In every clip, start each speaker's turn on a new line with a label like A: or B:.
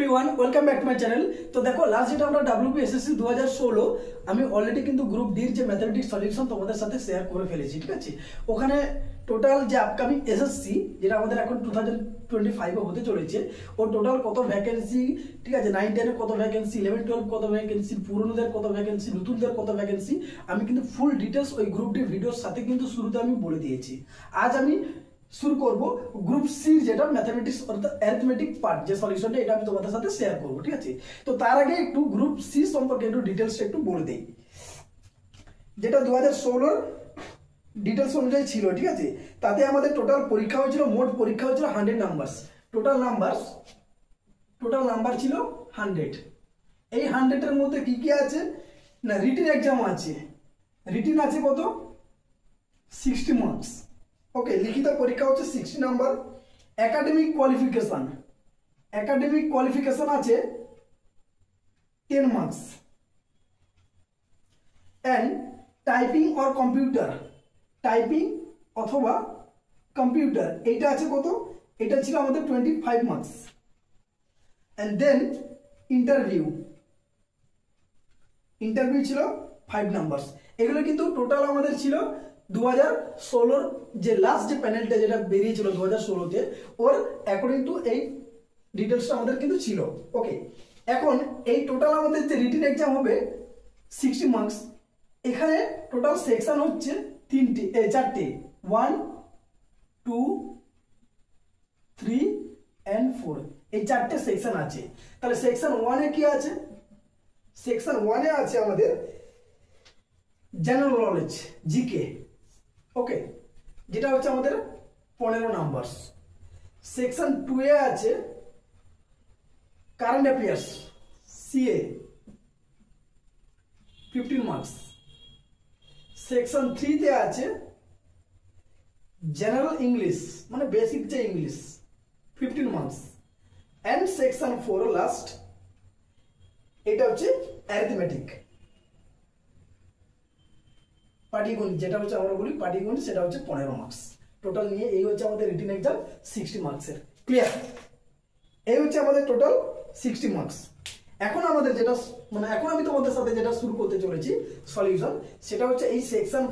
A: Everyone, welcome back to my channel. তো দেখো, last যেটা আমরা WPSSC 2016 আমি অলরেডি কিন্তু গ্রুপ ডির যে ম্যাথমেটিক্স সলিউশন তোমাদের সাথে শেয়ার করে ফেলেছি, ঠিক আছে। ওখানে টোটাল যে আপকামিং এসএসসি যেটা আমাদের এখন 2025 হতে চলেছে, ও টোটাল কত ভ্যাকেন্সি, ঠিক আছে, 9-10 এর কত ভ্যাকেন্সি, 11-12 কত ভ্যাকেন্সি, পুরনোদের কত ভ্যাকেন্সি, নতুনদের কত ভ্যাকেন্সি, আমি কিন্তু ফুল ডিটেলস ওই গ্রুপ ডি ভিডিওর সাথে কিন্তু শুরুতে আমি বলে দিয়েছি। আজ আমি শুরু করব গ্রুপ সি যেটা ম্যাথমেটিক্স অর্থাৎ অ্যারিথমেটিক পার্ট যে সলিউশনটা, এটা আমি তোমাদের সাথে শেয়ার করব, ঠিক আছে। তো তার আগে একটু গ্রুপ সি সম্পর্কে একটু ডিটেলসটা একটু বলে দেই। যেটা 2016 ডিটেলস অনুযায়ী ছিল, ঠিক আছে। তাতে আমাদের টোটাল পরীক্ষা হয়েছিল, মোট পরীক্ষা হয়েছিল 100 নাম্বারস। টোটাল নাম্বার ছিল 100। এই 100 এর মধ্যে কি কি আছে না, রিটেন এক্সাম আছে। রিটেন আছে কত, 60 মার্কস। ওকে, লিখিত পরীক্ষা হচ্ছে 60 নাম্বার। একাডেমিক কোয়ালিফিকেশন আছে 10 marks. And typing or typing অথবা কম্পিউটার, এইটা আছে কত, এটা ছিল আমাদের 25 মার্কস। এন্ড দেন ইন্টারভিউ ছিল 5 নাম্বারস। এগুলো কিন্তু টোটাল আমাদের ছিল 2016 যে লাস্ট যে প্যানেলটা যেটা বেরিয়েছিল 2016-তে, ওর অ্যাকর্ডিং টু এই ডিটেলসটা আমাদের কিন্তু ছিল। ওকে, এখন এই টোটাল আমাদের যে রিটেন এক্সাম হবে 60 মার্কস, এখানে টোটাল সেকশন হচ্ছে 4টে, 1, 2, 3 and 4। এই 4টে সেকশন আছে। তাহলে সেকশন 1-এ কি আছে, সেকশন 1-এ আছে আমাদের জেনারেল নলেজ, জিকে। ওকে, যেটা হচ্ছে আমাদের 15 নাম্বার। সেকশন 2-এ আছে current affairs, CA, 15 marks. Section 3-তে আছে জেনারেল ইংলিশ, মানে বেসিক যে English, 15 marks. And section 4 last, এটা হচ্ছে অ্যারিথমেটিক, পাটিগণিত, যেটা হচ্ছে আমরা বলি পাটিগণিত, সেটা হচ্ছে 15 মার্কস। টোটাল নিয়ে এই হচ্ছে আমাদের রিটেন এক্সাম 60 মার্কসের। ক্লিয়ার? এই হচ্ছে আমাদের টোটাল 60 মার্কস। এখন আমাদের যেটা মানে এখন আমি তোমাদের সাথে যেটা শুরু করতে চলেছি সলিউশন, সেটা হচ্ছে এই section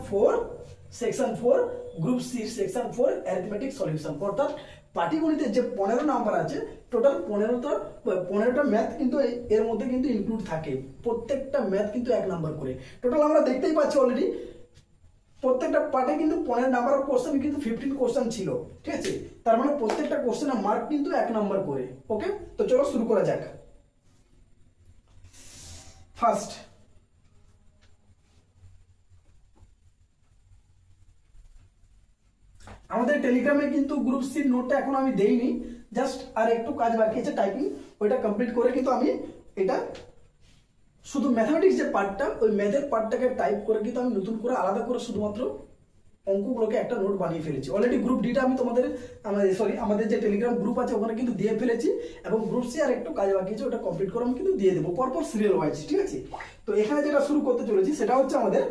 A: 4 group C section 4 arithmetic solution. অর্থাৎ পাটিগণিতের যে 15 নাম্বার আছে, টোটাল 15টা ম্যাথ কিন্তু এর মধ্যে কিন্তু ইনক্লুড থাকে। প্রত্যেকটা ম্যাথ কিন্তু 1 নাম্বার করে। টোটাল আমরা দেখতেই পাচ্ছি অলরেডি প্রত্যেকটা পার্টে কিন্তু 15 নাম্বার কোশ্চেন কিন্তু 15 কোশ্চেন ছিল, ঠিক আছে। তার মানে প্রত্যেকটা কোশ্চেনের মার্ক কিন্তু 1 নাম্বার করে। ওকে, তো চলো শুরু করা যাক। ফার্স্ট, আমাদের টেলিগ্রামে কিন্তু গ্রুপ সি নোটটা এখন আমি দেইনি, জাস্ট আর একটু কাজ বাকি আছে টাইপিং, ওইটা কমপ্লিট করে কিন্তু আমি এটা শুধু ম্যাথমেটিক্স যে পার্টটা, ওই ম্যাথের পার্টটাকে টাইপ করে কিন্তু আমি নতুন করে আলাদা করে শুধুমাত্র অঙ্কগুলোকে একটা নোট বানিয়ে ফেলেছি। অলরেডি গ্রুপ ডিটা আমি আমাদের যে টেলিগ্রাম গ্রুপ আছে ওখানে কিন্তু দিয়ে ফেলেছি, এবং গ্রুপ সি আর একটু কাজ বাকি আছে, ওটা কমপ্লিট করে আমি কিন্তু দিয়ে দেবো পরপর সিরিয়াল ওয়াইজ, ঠিক আছে। তো এখানে যেটা শুরু করতে চলেছি সেটা হচ্ছে আমাদের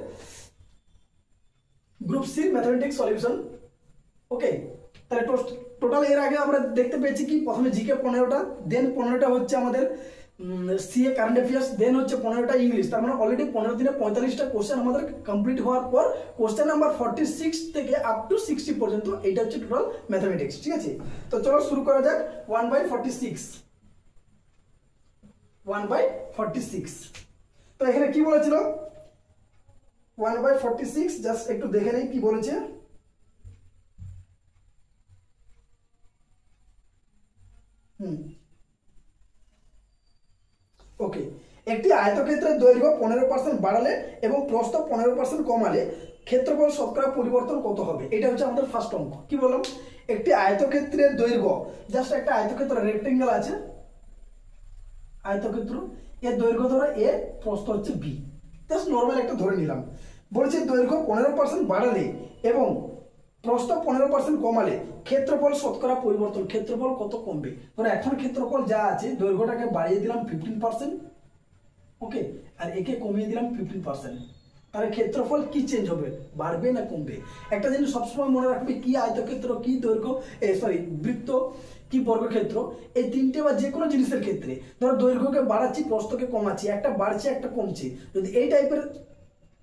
A: গ্রুপ সির ম্যাথমেটিক্স সলিউশন। ওকে, তাহলে টোটাল এর আগে আমরা দেখতে পেয়েছি কি, প্রথমে জিকে 15টা, দেন 15টা হচ্ছে আমাদের সিএ কারেন্ট অ্যাফেয়ার্স, দেন হচ্ছে 15টা ইংলিশ। তার মানে অলরেডি 15 দিনে 45টা কোশ্চেন আমাদের কমপ্লিট হওয়ার পর কোশ্চেন নাম্বার 46 থেকে আপ টু 60 পর্যন্ত এইটা হচ্ছে টোটাল ম্যাথমেটিক্স, ঠিক আছে। তো চলো শুরু করা যাক। 1/46 তো এখানে কি বলেছিল 1/46, জাস্ট একটু দেখে নেই কি বলেছে। ওকে, একটি আয়তক্ষেত্রের দৈর্ঘ্য 15% বাড়ালে এবং প্রস্থ 15% কমালে ক্ষেত্রফল শতকরা পরিবর্তন কত হবে? এটা হচ্ছে আমাদের ফার্স্ট অঙ্ক। কি বললাম, একটি আয়তক্ষেত্রের দৈর্ঘ্য, জাস্ট একটা আয়তক্ষেত্র রেক্টেঙ্গেল আছে, আয়তক্ষেত্র, এর দৈর্ঘ্য ধরো এ, প্রস্থ হচ্ছে বি, জাস্ট নর্মাল একটা ধরে নিলাম। বলছে দৈর্ঘ্য 15% বাড়ালে এবং প্রস্থ 15% কমালে ক্ষেত্রফল শতকরা পরিবর্তন, ক্ষেত্রফল কত কমবে। ধরো এখন ক্ষেত্রফল যা আছে, দৈর্ঘ্যটাকে বাড়িয়ে দিলাম 15%, ওকে, আর একে কমিয়ে দিলাম 15%। তাহলে ক্ষেত্রফল কি চেঞ্জ হবে, বাড়বে না কমবে? একটা জিনিস সবসময় মনে রাখবে, কি আয়তক্ষেত্র, কি দৈর্ঘ্য, বৃত্ত, কি বর্গক্ষেত্র, এই তিনটে বা যে কোনো জিনিসের ক্ষেত্রে ধরো দৈর্ঘ্যকে বাড়াচ্ছি, প্রস্থকে কমাচ্ছি, একটা বাড়ছে একটা কমছে, যদি এই টাইপের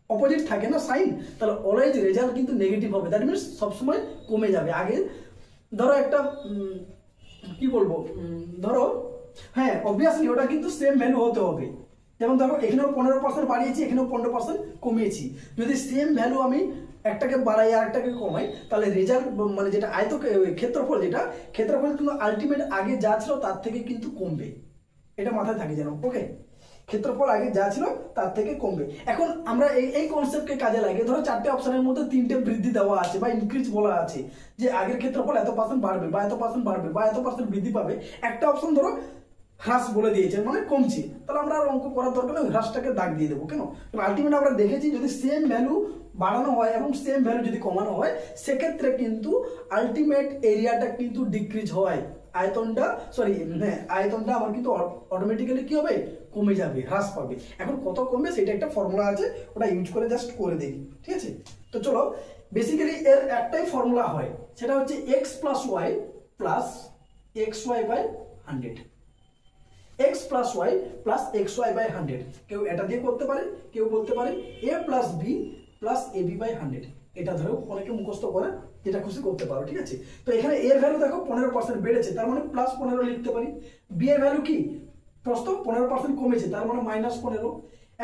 A: অপোজিট থাকে না সাইন, তাহলে অলওয়েজ রেজাল্ট কিন্তু নেগেটিভ হবে। দ্যাট মিনস সবসময় কমে যাবে। আগে ধরো একটা কি বলবো, ধরো হ্যাঁ অবভিয়াসলি ওটা কিন্তু সেম ভ্যালু হতে হবে। যেমন ধরো এখানেও 15% বাড়িয়েছি, এখানেও 15% কমিয়েছি। যদি সেম ভ্যালু আমি একটাকে বাড়াই আর একটাকে কমাই, তাহলে রেজাল্ট মানে যেটা ক্ষেত্রফল কিন্তু আলটিমেট আগে যা ছিল তার থেকে কিন্তু কমবে। এটা মাথায় থাকে যেন, ওকে? ক্ষেত্রফল আগে যা ছিল তার থেকে কমবে। এখন আমরা এই কনসেপ্টকে কাজে লাগিয়ে ধরো 4টে অপশনের মধ্যে 3টে বৃদ্ধি দেওয়া আছে বা ইনক্রিজ বলা আছে, যে আগের ক্ষেত্রফল এত% বাড়বে বা এত% বাড়বে বা এত% বৃদ্ধি পাবে। একটা অপশন ধরো হ্রাস বলে দিয়েছে, মানে কমছে, তাহলে আমরা আর অঙ্ক করার দরকার নেই, হ্রাসটাকে দাগ দিয়ে দেবো। কেন? কারণ আলটিমেট আমরা দেখেছি যদি সেম ভ্যালু বাড়ানো হয় এবং সেম ভ্যালু যদি কমানো হয়, সেক্ষেত্রে কিন্তু আলটিমেট এরিয়াটা কিন্তু ডিক্রিজ হয়। আয়তনটা আমার কিন্তু অটোমেটিক্যালি কি হবে, কমে যাবে, হ্রাস পাবে। এখন কত কমবে সেটা একটা ফর্মুলা আছে, ওটা ইউজ করে জাস্ট করে দেখি, ঠিক আছে? তো চলো, বেসিক্যালি এর একটাই ফর্মুলা হয়, সেটা হচ্ছে x + y + xy/100। x + y + xy/100। কেউ এটা দিয়ে করতে পারে, কেউ বলতে পারে a + b + ab/100। এটা ধরো অনেকে মুখস্থ করে, যেটা খুশি করতে পারো, ঠিক আছে? তো এখানে এর ভ্যালু দেখো 15% বেড়েছে, তার মানে +15 লিখতে পারি। b এর ভ্যালু কি, প্রস্থ 15% কমেছে, তার মানে -15।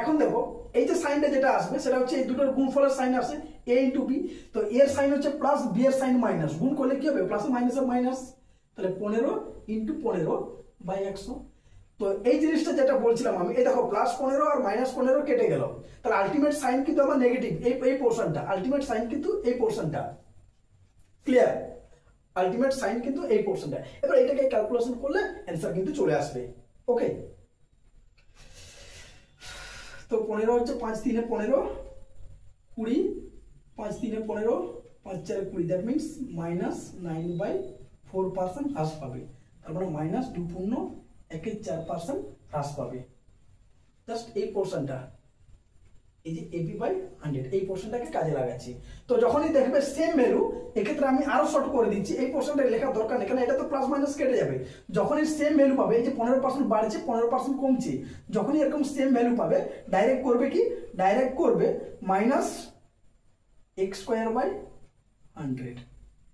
A: এখন দেখো এই যে সাইনটা যেটা আসবে সেটা হচ্ছে এই দুটোর গুণফলের সাইন আসে a × b। তো এর সাইন হচ্ছে প্লাস, b এর সাইন মাইনাস, গুণ করলে কি হবে, প্লাস মাইনাসের মাইনাস, তাহলে 15 × 15/100। তো এই জিনিসটা যেটা বলছিলাম আমি, এই দেখো +15 আর -15 কেটে গেল, তাহলে আলটিমেট সাইন কিন্তু আমার নেগেটিভ। এই পোর্শনটা আলটিমেট সাইন কিন্তু এই পোর্শনটা, ক্লিয়ার? আলটিমেট সাইন কিন্তু এই পোর্শনটা। এবার এটাকে ক্যালকুলেশন করলে অ্যান্সার কিন্তু চলে আসবে, ওকে? তো 15 হচ্ছে 5 × 3 = 15, 20, 5 × 3 = 15, 5 × 4 = 20। দ্যাট মিনস -9/4% হ্রাস পাবে। তারপরে -2.14% হ্রাস পাবে। জাস্ট এই পোর্শনটা, এই যে ab/100, এই পোর্শনটাকে কাজে লাগাচ্ছি। তো যখনই দেখবে সেম ভ্যালু, এক্ষেত্রে আমি আরো শর্ট করে দিচ্ছি, এই পোর্শনটা লেখার দরকার নেই, কারণ এটা তো প্লাস মাইনাস কেটে যাবে। যখনই সেম ভ্যালু পাবে, এই যে 15% বাড়ছে 15% কমছে, যখনই এরকম সেম ভ্যালু পাবে, ডাইরেক্ট করবে কি, ডাইরেক্ট করবে -x²/100।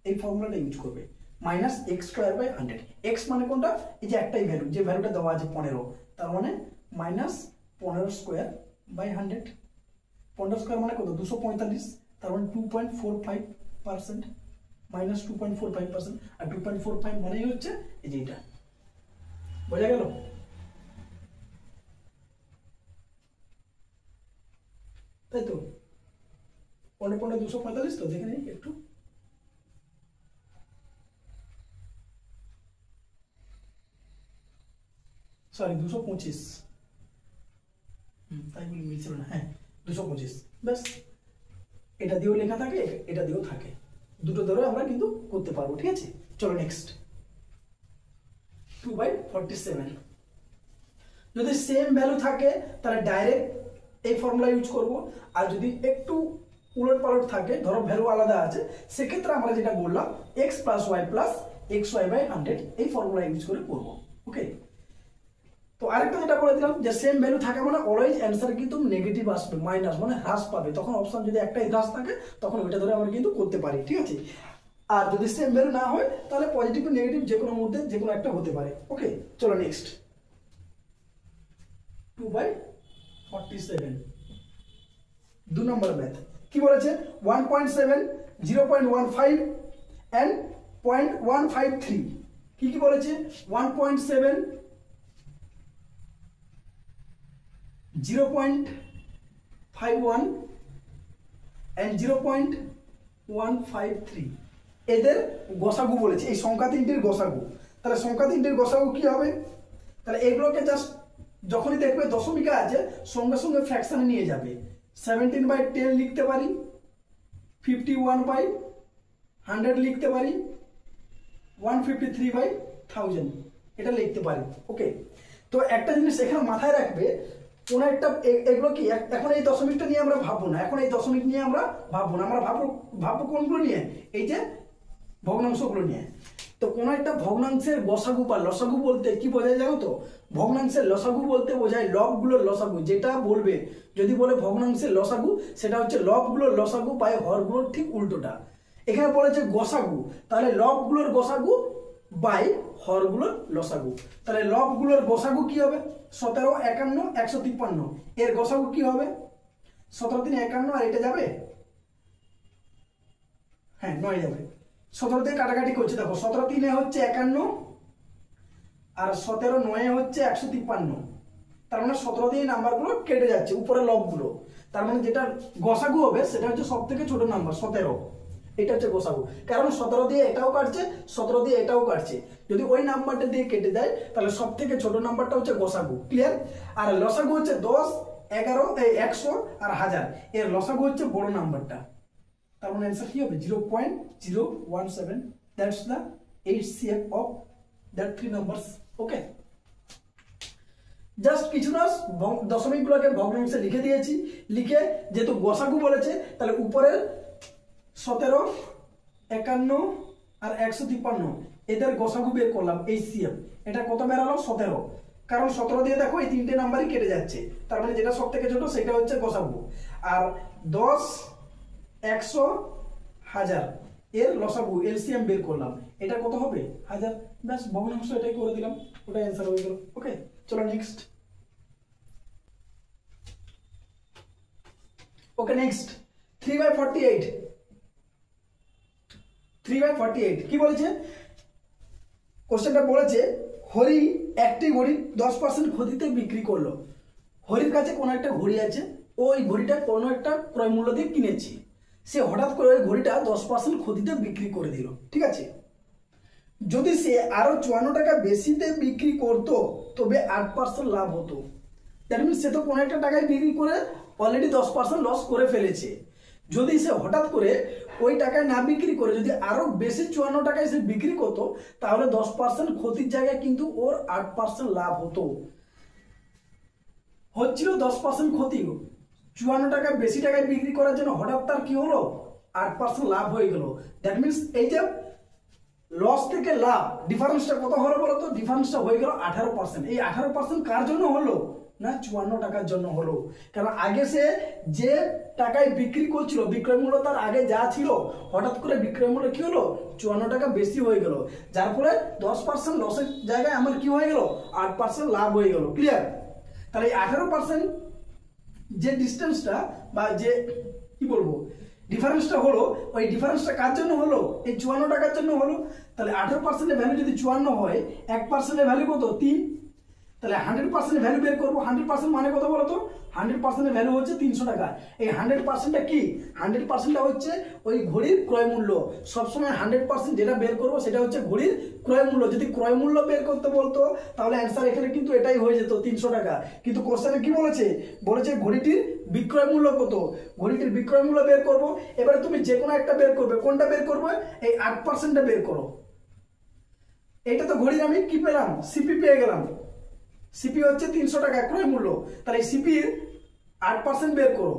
A: এই ফর্মুলাটা ইউজ করবে, -x²/100। x মানে কোনটা, এই যে একটাই ভ্যালু, যে ভ্যালুটা দেওয়া আছে 15, তার মানে -15² / 100। 15² মানে কত, 245, তার মানে 2.45%, -2.45%। আর 2.45 মানেই হচ্ছে এই যে এটা, বোঝা গেল? তাই তো, 15 245 তো, দেখে নিই একটু। সরি 225, তাই বলে মিলছিল না, হ্যাঁ 225। ব্যাস, এটা দিয়েও লেখা থাকে, এটা দিয়েও থাকে, দুটো ধরে আমরা কিন্তু করতে পারবো, ঠিক আছে? চলো নেক্সট, 2/47। যদি সেম ভ্যালু থাকে তাহলে ডাইরেক্ট এই ফর্মুলা ইউজ করব, আর যদি একটু উলট পালট থাকে, ধরো ভ্যালু আলাদা আছে, সেক্ষেত্রে আমরা যেটা বললাম x + y + xy/100, এই ফর্মুলা ইউজ করে করব, ওকে? তো আরেকটা যেটা বলে দিলাম, যে সেম ভ্যালু থাকে মানে অলওয়েজ অ্যান্সার কিন্তু নেগেটিভ আসবে, মাইনাস মানে হ্রাস পাবে। তখন অপশন যদি একটাই হ্রাস থাকে, তখন ওইটা ধরে আমরা কিন্তু করতে পারি, ঠিক আছে? আর যদি সেম ভ্যালু না হয়, তাহলে পজিটিভ নেগেটিভ যে কোনো মধ্যে যে কোনো একটা হতে পারে, ওকে? চলো নেক্সট, 2/47, 2 নম্বর ম্যাথ। কি বলেছে, 1.7, 0.15 and 0.153। কি বলেছে, 1.7, 0.51 and 0.153 এদের গসাগু বলেছে, এই সংখ্যা তিনটির গসাগু। তাহলে সংখ্যা তিনটির গসাগু কি হবে, তাহলে এগুলোকে জাস্ট যখনই দেখবে দশমিকা আছে, সঙ্গে সঙ্গে ফ্র্যাকশনে নিয়ে যাবে। 17/10 লিখতে পারি, 51/100 লিখতে পারি, 153/1000 এটা লিখতে পারি, ওকে? তো একটা জিনিস এখানে মাথায় রাখবে, কোনো একটা এগুলো কি এখন এই দশমিকটা নিয়ে আমরা ভাববো না, এখন এই দশমিক নিয়ে আমরা ভাববো না, আমরা ভাববো কোনগুলো নিয়ে, এই যে ভগ্নাংশগুলো নিয়ে। তো কোনো একটা ভগ্নাংশের গসাগু বা লসাগু বলতে কি বোঝায় জানো তো? ভগ্নাংশের লসাগু বলতে বোঝায় লবগুলোর লসাগু। যেটা বলবে যদি বলে ভগ্নাংশের লসাগু, সেটা হচ্ছে লবগুলোর লসাগু বাই হরগুলোর ঠিক উল্টোটা। এখানে বলেছে গসাগু, তাহলে লবগুলোর গসাগু বাই হরগুলোর লসাগু। তাহলে লবগুলোর গসাগু কি হবে? 17, 51, 153। এর গসাগু কি হবে? 17 3 51, আর এটা যাবে, হ্যাঁ 9 যাবে। 17 দিয়ে কাটাকাটি করছে, দেখো 17 3 হচ্ছে 51 আর 17 9 হচ্ছে 153। তার মানে 17 দিয়ে নাম্বারগুলো কেটে যাচ্ছে উপরে লবগুলো। তার মানে যেটা গসাগু হবে সেটা হচ্ছে সব থেকে ছোট নাম্বার 17, এটা হচ্ছে গোসাগু। কারণ 17 দিয়ে এটাও কাটছে, 17 দিয়ে এটাও কাটছে। যদি ওই নাম্বারটা দিয়ে কেটে যায় তাহলে সব থেকে ছোট নাম্বারটা হচ্ছে গোসাগু। ক্লিয়ার? আর লসাগু হচ্ছে 10, 11, 100 আর 1000। এর লসাগু হচ্ছে বড় নাম্বারটা। তার মানে অ্যান্সার কি হবে? 0.017। That's the HCF of that 3 numbers. Okay, just কিছু না দশমিকগুলোকে ভগ্নাংশে লিখে দিয়েছি। লিখে যেহেতু গোসাগু বলেছে তাহলে উপরের 17, 51 আর 153 এদের গোসাগু বের করলাম HCF। এটা কত বেরালো? 17। কারণ 17 দিয়ে দেখো এই তিনটে নাম্বারই কেটে যাচ্ছে, তার মানে যেটা সব থেকে ছোট সেটা হচ্ছে গোসাগু। আর 10, 100, 1000 এর লসাগু LCM বের করলাম, এটা কত হবে? 1000। ব্যাস, ভগ্নাংশ এটাই করে দিলাম, ওটাই অ্যান্সার হয়ে গেল। ওকে, চলো নেক্সট। ওকে, নেক্সট 3/48। 3/48 কি বলেছে? কোশ্চেনটা বলেছে হরি একটি ঘড়ি 10% ক্ষতিতে বিক্রি করলো। হরির কাছে কোনো একটা ঘড়ি আছে, ওই ঘড়িটা কোনো একটা ক্রয় মূল্য দিয়ে কিনেছি, সে হঠাৎ করে ওই ঘড়িটা 10% ক্ষতিতে বিক্রি করে দিল। ঠিক আছে, যদি সে আরো 54 টাকা বেশিতে বিক্রি করতো তবে 8% লাভ হতো। দ্যাট মিনস সে তো কোনো একটা টাকায় বিক্রি করে অলরেডি 10% লস করে ফেলেছে। যদি সে হঠাৎ করে ওই টাকায় না বিক্রি করে যদি আরো বেশি 54 টাকায় সে বিক্রি করতো তাহলে 10% ক্ষতির জায়গায় কিন্তু ওর 8% লাভ হতো। হচ্ছিল 10% ক্ষতি, 54 টাকা বেশি টাকায় বিক্রি করার জন্য হঠাৎ তার কি হলো? 8% লাভ হয়ে গেল। দ্যাট মিনস এই যে লস থেকে লাভ ডিফারেন্সটা কত হলো বলো তো? ডিফারেন্সটা হয়ে গেল 18%। এই 18% কার জন্য হলো? না 54 টাকার জন্য হলো। কারণ আগে সে যে টাকায় বিক্রি করছিল, বিক্রয় মূল্য তার আগে যা ছিল, হঠাৎ করে বিক্রয় মূল্য কি হলো? 54 টাকা বেশি হয়ে গেল, যার ফলে 10% লসের জায়গায় আমার কি হয়ে গেল? 8% লাভ হয়ে গেল। ক্লিয়ার? তাহলে এই 18% যে ডিস্টেন্সটা বা যে কি বলবো ডিফারেন্সটা হলো, ওই ডিফারেন্সটা কার জন্য হলো? এই 54 টাকার জন্য হলো। তাহলে 18% ভ্যালু যদি 54 হয়, 1% ভ্যালু কত? 3। তাহলে 100% ভ্যালু বের করবো। 100% মানে কত বলো তো? 100% ভ্যালু হচ্ছে 300 টাকা। এই 100%টা কি? 100%টা হচ্ছে ওই ঘড়ির ক্রয় মূল্য। সবসময় 100% যেটা বের করবো সেটা হচ্ছে ঘড়ির ক্রয় মূল্য। যদি ক্রয় মূল্য বের করতে বলতো তাহলে অ্যান্সার এখানে কিন্তু এটাই হয়ে যেত, 300 টাকা। কিন্তু কোশ্চেনে কি বলেছে? বলেছে ঘড়িটির বিক্রয় মূল্য কত? ঘড়িটির বিক্রয় মূল্য বের করবো। এবারে তুমি যে কোনো একটা বের করবে, কোনটা বের করবে? এই 8%টা বের করো। এটা তো ঘড়ির আমি কি পেলাম? সিপি পেয়ে গেলাম। সিপি হচ্ছে 300 টাকা ক্রয় মূল্য, তাহলে সিপির 8% বের করো।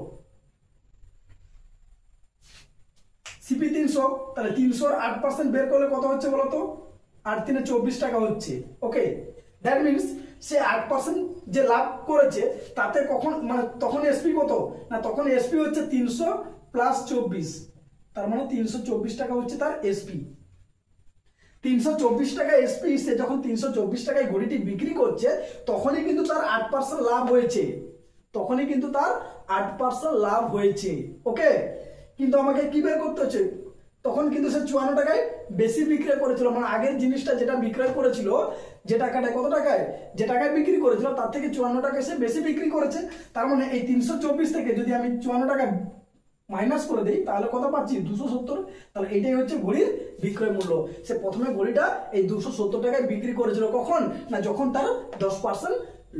A: সিপি 300, তাহলে 300-র 8% বের করলে কত হচ্ছে বলতো? 8 3 24 টাকা হচ্ছে। ওকে, দ্যাট মিনস সে 8% যে লাভ করেছে তাতে কখন মানে তখন এসপি কত? না তখন এসপি হচ্ছে 300 + 24, তার মানে 324 টাকা হচ্ছে তার এসপি। 324 টাকা এসপি সে যখন 324 টাকায় ঘড়িটি বিক্রি করছে তখনই কিন্তু তার 8% লাভ হয়েছে, তখনই কিন্তু তার 8% লাভ হয়েছে। ওকে, কিন্তু আমাকে কি বের করতে হচ্ছে? তখন কিন্তু সে 54 টাকায় বেশি বিক্রয় করেছিল, মানে আগের জিনিসটা যেটা বিক্রয় করেছিল, যে টাকাটা কত টাকায় যে টাকায় বিক্রি করেছিল তার থেকে 54 টাকায় সে বেশি বিক্রি করেছে। তার মানে এই 324 থেকে যদি আমি 54 টাকা মাইনাস করে দেই তাহলে কত পাচ্ছি? 270। তাহলে এটাই হচ্ছে ঘড়ির বিক্রয় মূল্য। সে প্রথমে ঘড়িটা এই 270 টাকায় বিক্রি করেছিল, কখন? না যখন তার 10%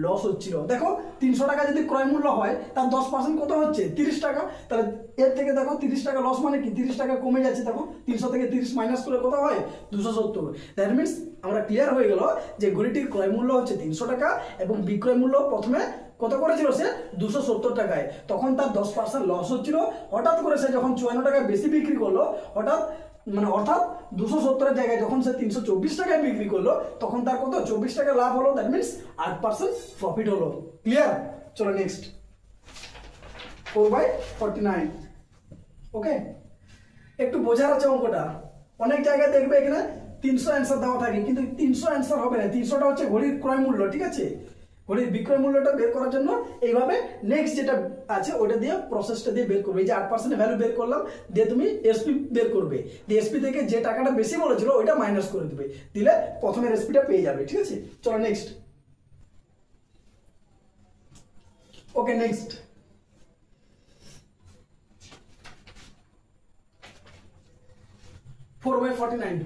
A: লস হচ্ছিল। দেখো 300 টাকা যদি ক্রয় মূল্য হয় তার 10% কত হচ্ছে? 30 টাকা। তাহলে এর থেকে দেখো 30 টাকা লস মানে কি? 30 টাকা কমে যাচ্ছে। দেখো 300 থেকে 30 মাইনাস করে কত হয়? 270। দ্যাট মিনস আমরা ক্লিয়ার হয়ে গেল যে ঘড়িটির ক্রয় মূল্য হচ্ছে 300 টাকা এবং বিক্রয় মূল্য প্রথমে কত করেছিল সে 270 টাকায়, তখন তার 10% লস হচ্ছিল। হঠাৎ করে সে যখন 54 টাকায় বেশি বিক্রি করলো, অর্থাৎ 270 জায়গায় যখন সে 324 টাকায় বিক্রি করলো, তখন তার কত 24 টাকা লাভ হলো। দ্যাট মিনস 8% প্রফিট হলো। ক্লিয়ার? চলো নেক্সট 4/49। ওকে, একটু বোঝার আছে অঙ্কটা। অনেক জায়গায় দেখবে এখানে 300 অ্যান্সার দেওয়া থাকে, কিন্তু 300 অ্যান্সার হবে না। 300টা হচ্ছে ঘড়ির ক্রয় মূল্য, ঠিক আছে? ঘড়ির বিক্রয় মূল্যটা বের করার জন্য এইভাবে নেক্সট যেটা আছে ওটা দিয়ে প্রসেসটা দিয়ে বের করবে। এই যে 8% ভ্যালু বের করলাম, দিয়ে তুমি এসপি বের করবে, দিয়ে এসপি থেকে যে টাকাটা বেশি বলেছিল ওইটা মাইনাস করে দিবে, দিলে প্রথমের এসপিটা পেয়ে যাবে। ঠিক আছে, চলো নেক্সট। ওকে, নেক্সট 4/49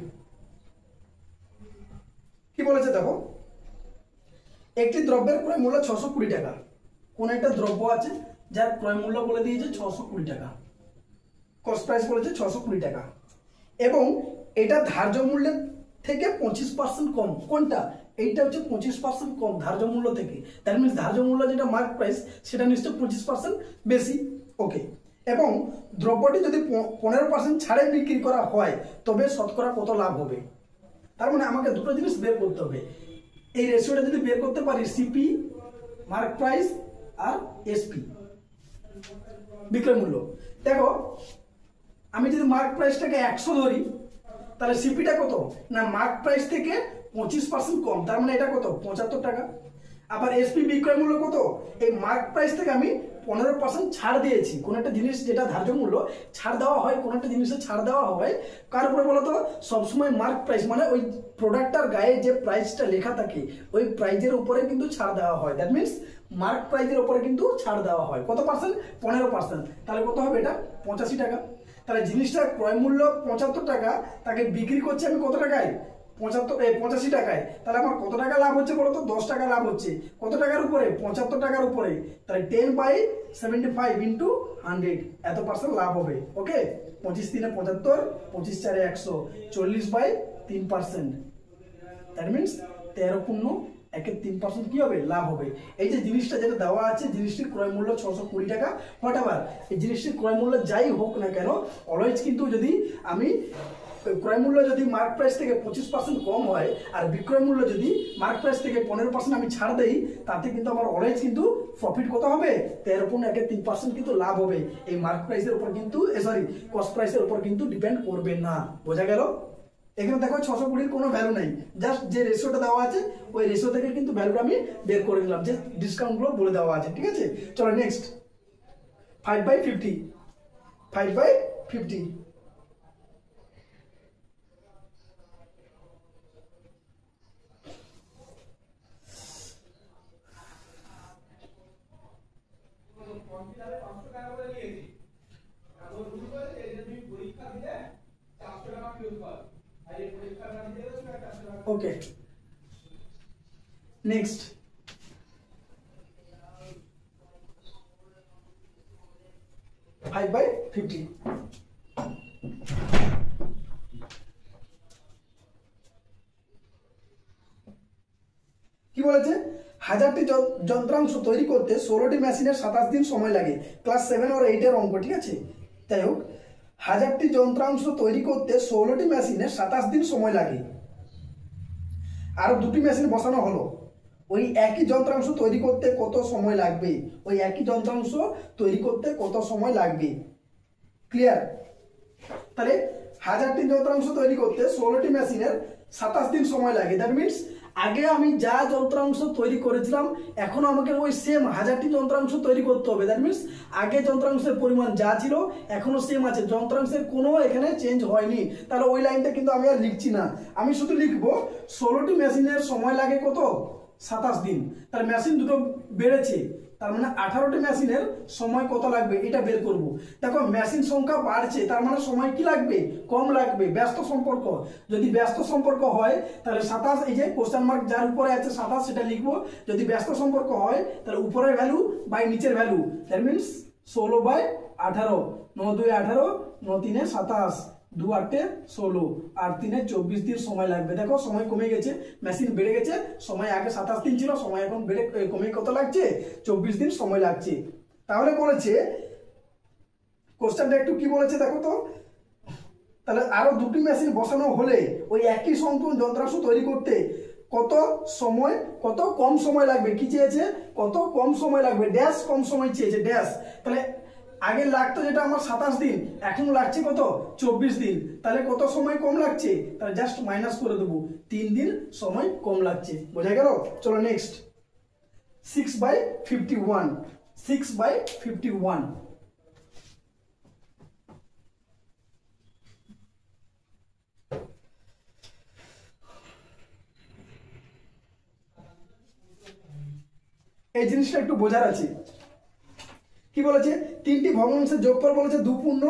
A: কি বলেছে দেখো, একটি দ্রব্যের ক্রয় মূল্য 620 টাকা। কোন একটা দ্রব্য আছে যার ক্রয় মূল্য বলে দিয়েছে 620 টাকা, কস্ট প্রাইস বলেছে 620 টাকা, এবং এটা ধার্য মূল্যের থেকে 25% কম। কোনটা? এইটা হচ্ছে 25% কম ধার্য মূল্য থেকে। দ্যাট মিনস ধার্য মূল্য যেটা মার্ক প্রাইস সেটা নিশ্চয় 25% বেশি। ওকে, এবং দ্রব্যটি যদি 15% ছাড়ে বিক্রি করা হয় তবে শতকরা কত লাভ হবে? তার মানে আমাকে দুটো জিনিস বের করতে হবে। এই রেশিওটা যদি বের করতে পারি, সিপি মার্ক প্রাইস আর এসপি বিক্রয় মূল্য। দেখো, আমি যদি মার্ক প্রাইসটাকে 100 ধরি, তাহলে সিপিটা কত না মার্ক প্রাইস থেকে 25% কম, তার মানে এটা কত 75 টাকা। আবার এসপি বিক্রয় মূল্য কত, এই মার্ক প্রাইস থেকে আমি 15% ছাড় দিয়েছি। কোন একটা জিনিস যেটা ধার্য মূল্য ছাড় দেওয়া হয়, কোন একটা জিনিসে ছাড় দেওয়া হয় কার উপরে বলতো? সবসময় মার্ক প্রাইস মানে ওই প্রোডাক্টটার গায়ে যে প্রাইসটা লেখা থাকে ওই প্রাইজের উপরে কিন্তু ছাড় দেওয়া হয়। দ্যাট মিনস মার্ক প্রাইজের উপরে কিন্তু ছাড় দেওয়া হয়। কত পার্সেন্ট? 15%। তাহলে কত হবে এটা? 85 টাকা। তাহলে জিনিসটার ক্রয় মূল্য 75 টাকা, তাকে বিক্রি করছি আমি কত টাকায়? 85 টাকায়। তাহলে আমার কত টাকা লাভ হচ্ছে বলতো? 10 টাকা লাভ হচ্ছে। কত টাকার উপরে? 75 টাকার উপরে। তাহলে 10/75 ইন্টু 100, এত পার্সেন্ট লাভ হবে। ওকে, 25 3 75, 25 4 100, 40/3%। দ্যাট মিনস 13.1 কি হবে? লাভ হবে। এই যে জিনিসটা যেটা দেওয়া আছে, জিনিসটির ক্রয় মূল্য 620 টাকা, হোয়াট এভার এই জিনিসটির ক্রয় মূল্য যাই হোক না কেন, অলওয়েজ কিন্তু যদি আমি ক্রয় মূল্য যদি মার্ক প্রাইস থেকে 25% কম হয় আর বিক্রয় মূল্য যদি মার্ক প্রাইস থেকে 15% আমি ছাড় দেই, তাতে কিন্তু আমার অলওয়েজ কিন্তু প্রফিট কত হবে? 13.3% কিন্তু লাভ হবে। এই মার্ক প্রাইসের উপর কিন্তু কস্ট প্রাইসের উপর কিন্তু ডিপেন্ড করবে না। বোঝা গেল? এখানে দেখো 620 কোনো ভ্যালু নাই, জাস্ট যে রেশিওটা দেওয়া আছে ওই রেশিও থেকে কিন্তু ভ্যালুটা আমি বের করে নিলাম, যে ডিসকাউন্টগুলো বলে দেওয়া আছে। ঠিক আছে, চলো নেক্সট 5/50। 5/50 ওকে, নেক্সট 5/50 কি বলেছে? 1000টি যন্ত্রাংশ তৈরি করতে 16টি মেশিনের 27 দিন সময় লাগে। ক্লাস 7 আর 8 এর অঙ্ক। ঠিক আছে, যাই হোক, 1000টি যন্ত্রাংশ তৈরি করতে 16টি মেশিনের 27 দিন সময় লাগে। আরো দুটি মেশিন বসানো হলো, ওই একই যন্ত্রাংশ তৈরি করতে কত সময় লাগবে? ওই একই যন্ত্রাংশ তৈরি করতে কত সময় লাগবে? ক্লিয়ার? তাহলে 1000টি যন্ত্রাংশ তৈরি করতে 16টি মেশিনের 27 দিন সময় লাগে। দ্যাট মিনস আগে আমি যা যন্ত্রাংশ তৈরি করেছিলাম এখন আমাকে ওই সেম 1000টি যন্ত্রাংশ তৈরি করতে হবে। দ্যাট মিনস আগে যন্ত্রাংশের পরিমাণ যা ছিল এখনো সেম আছে, যন্ত্রাংশের কোনো এখানে চেঞ্জ হয়নি। তাহলে ওই লাইনটা কিন্তু আমি আর লিখছি না, আমি শুধু লিখবো 16টি মেশিনের সময় লাগে কত? 27 দিন। তাহলে মেশিন দুটো বেড়েছে, তার মানে 18টি মেশিনের সময় কত লাগবে এটা বের করব। দেখো মেশিন সংখ্যা বাড়ছে, তার মানে সময় কি লাগবে? কম লাগবে। ব্যস্ত সম্পর্ক, যদি ব্যস্ত সম্পর্ক হয় তাহলে 27, এই যে কোশ্চেন মার্ক যার উপরে আছে 27 সেটা লিখবো। যদি ব্যস্ত সম্পর্ক হয় তাহলে উপরের ভ্যালু বাই নিচের ভ্যালু। দ্যাট মিনস 16/18, 9 2 18, 9 3 27 2 8 16 আর 3 24 দিন সময় লাগবে। দেখো সময় কমে গেছে, মেশিন বেড়ে গেছে, সময় আগে 27 দিন ছিল, সময় এখন বেড়ে কমে কত লাগছে 24 দিন সময় লাগছে। তাহলে বলেছে কোশ্চেনটা একটু কি বলেছে দেখো তো, তাহলে আরো দুটি মেশিন বসানো হলে ওই একই সংখ্যক যন্ত্রাংশ তৈরি করতে কত সময়, কত কম সময় লাগবে, কি চেয়েছে কত কম সময় লাগবে, ড্যাশ কম সময় চেয়েছে ড্যাশ। তাহলে আগে লাগতো যেটা আমার 27 দিন, এখন লাগছে কত 24 দিন, তাহলে কত সময় কম লাগছে, তাহলে জাস্ট মাইনাস করে দেবো, 3 দিন সময় কম লাগছে। বোঝা গেল? চলো নেক্সট 6/51, 6/51। এই জিনিসটা একটু বোঝার আছে। কি বলেছে, তিনটি ভগ্নাংশের যোগফল বলেছে 2 পূর্ণ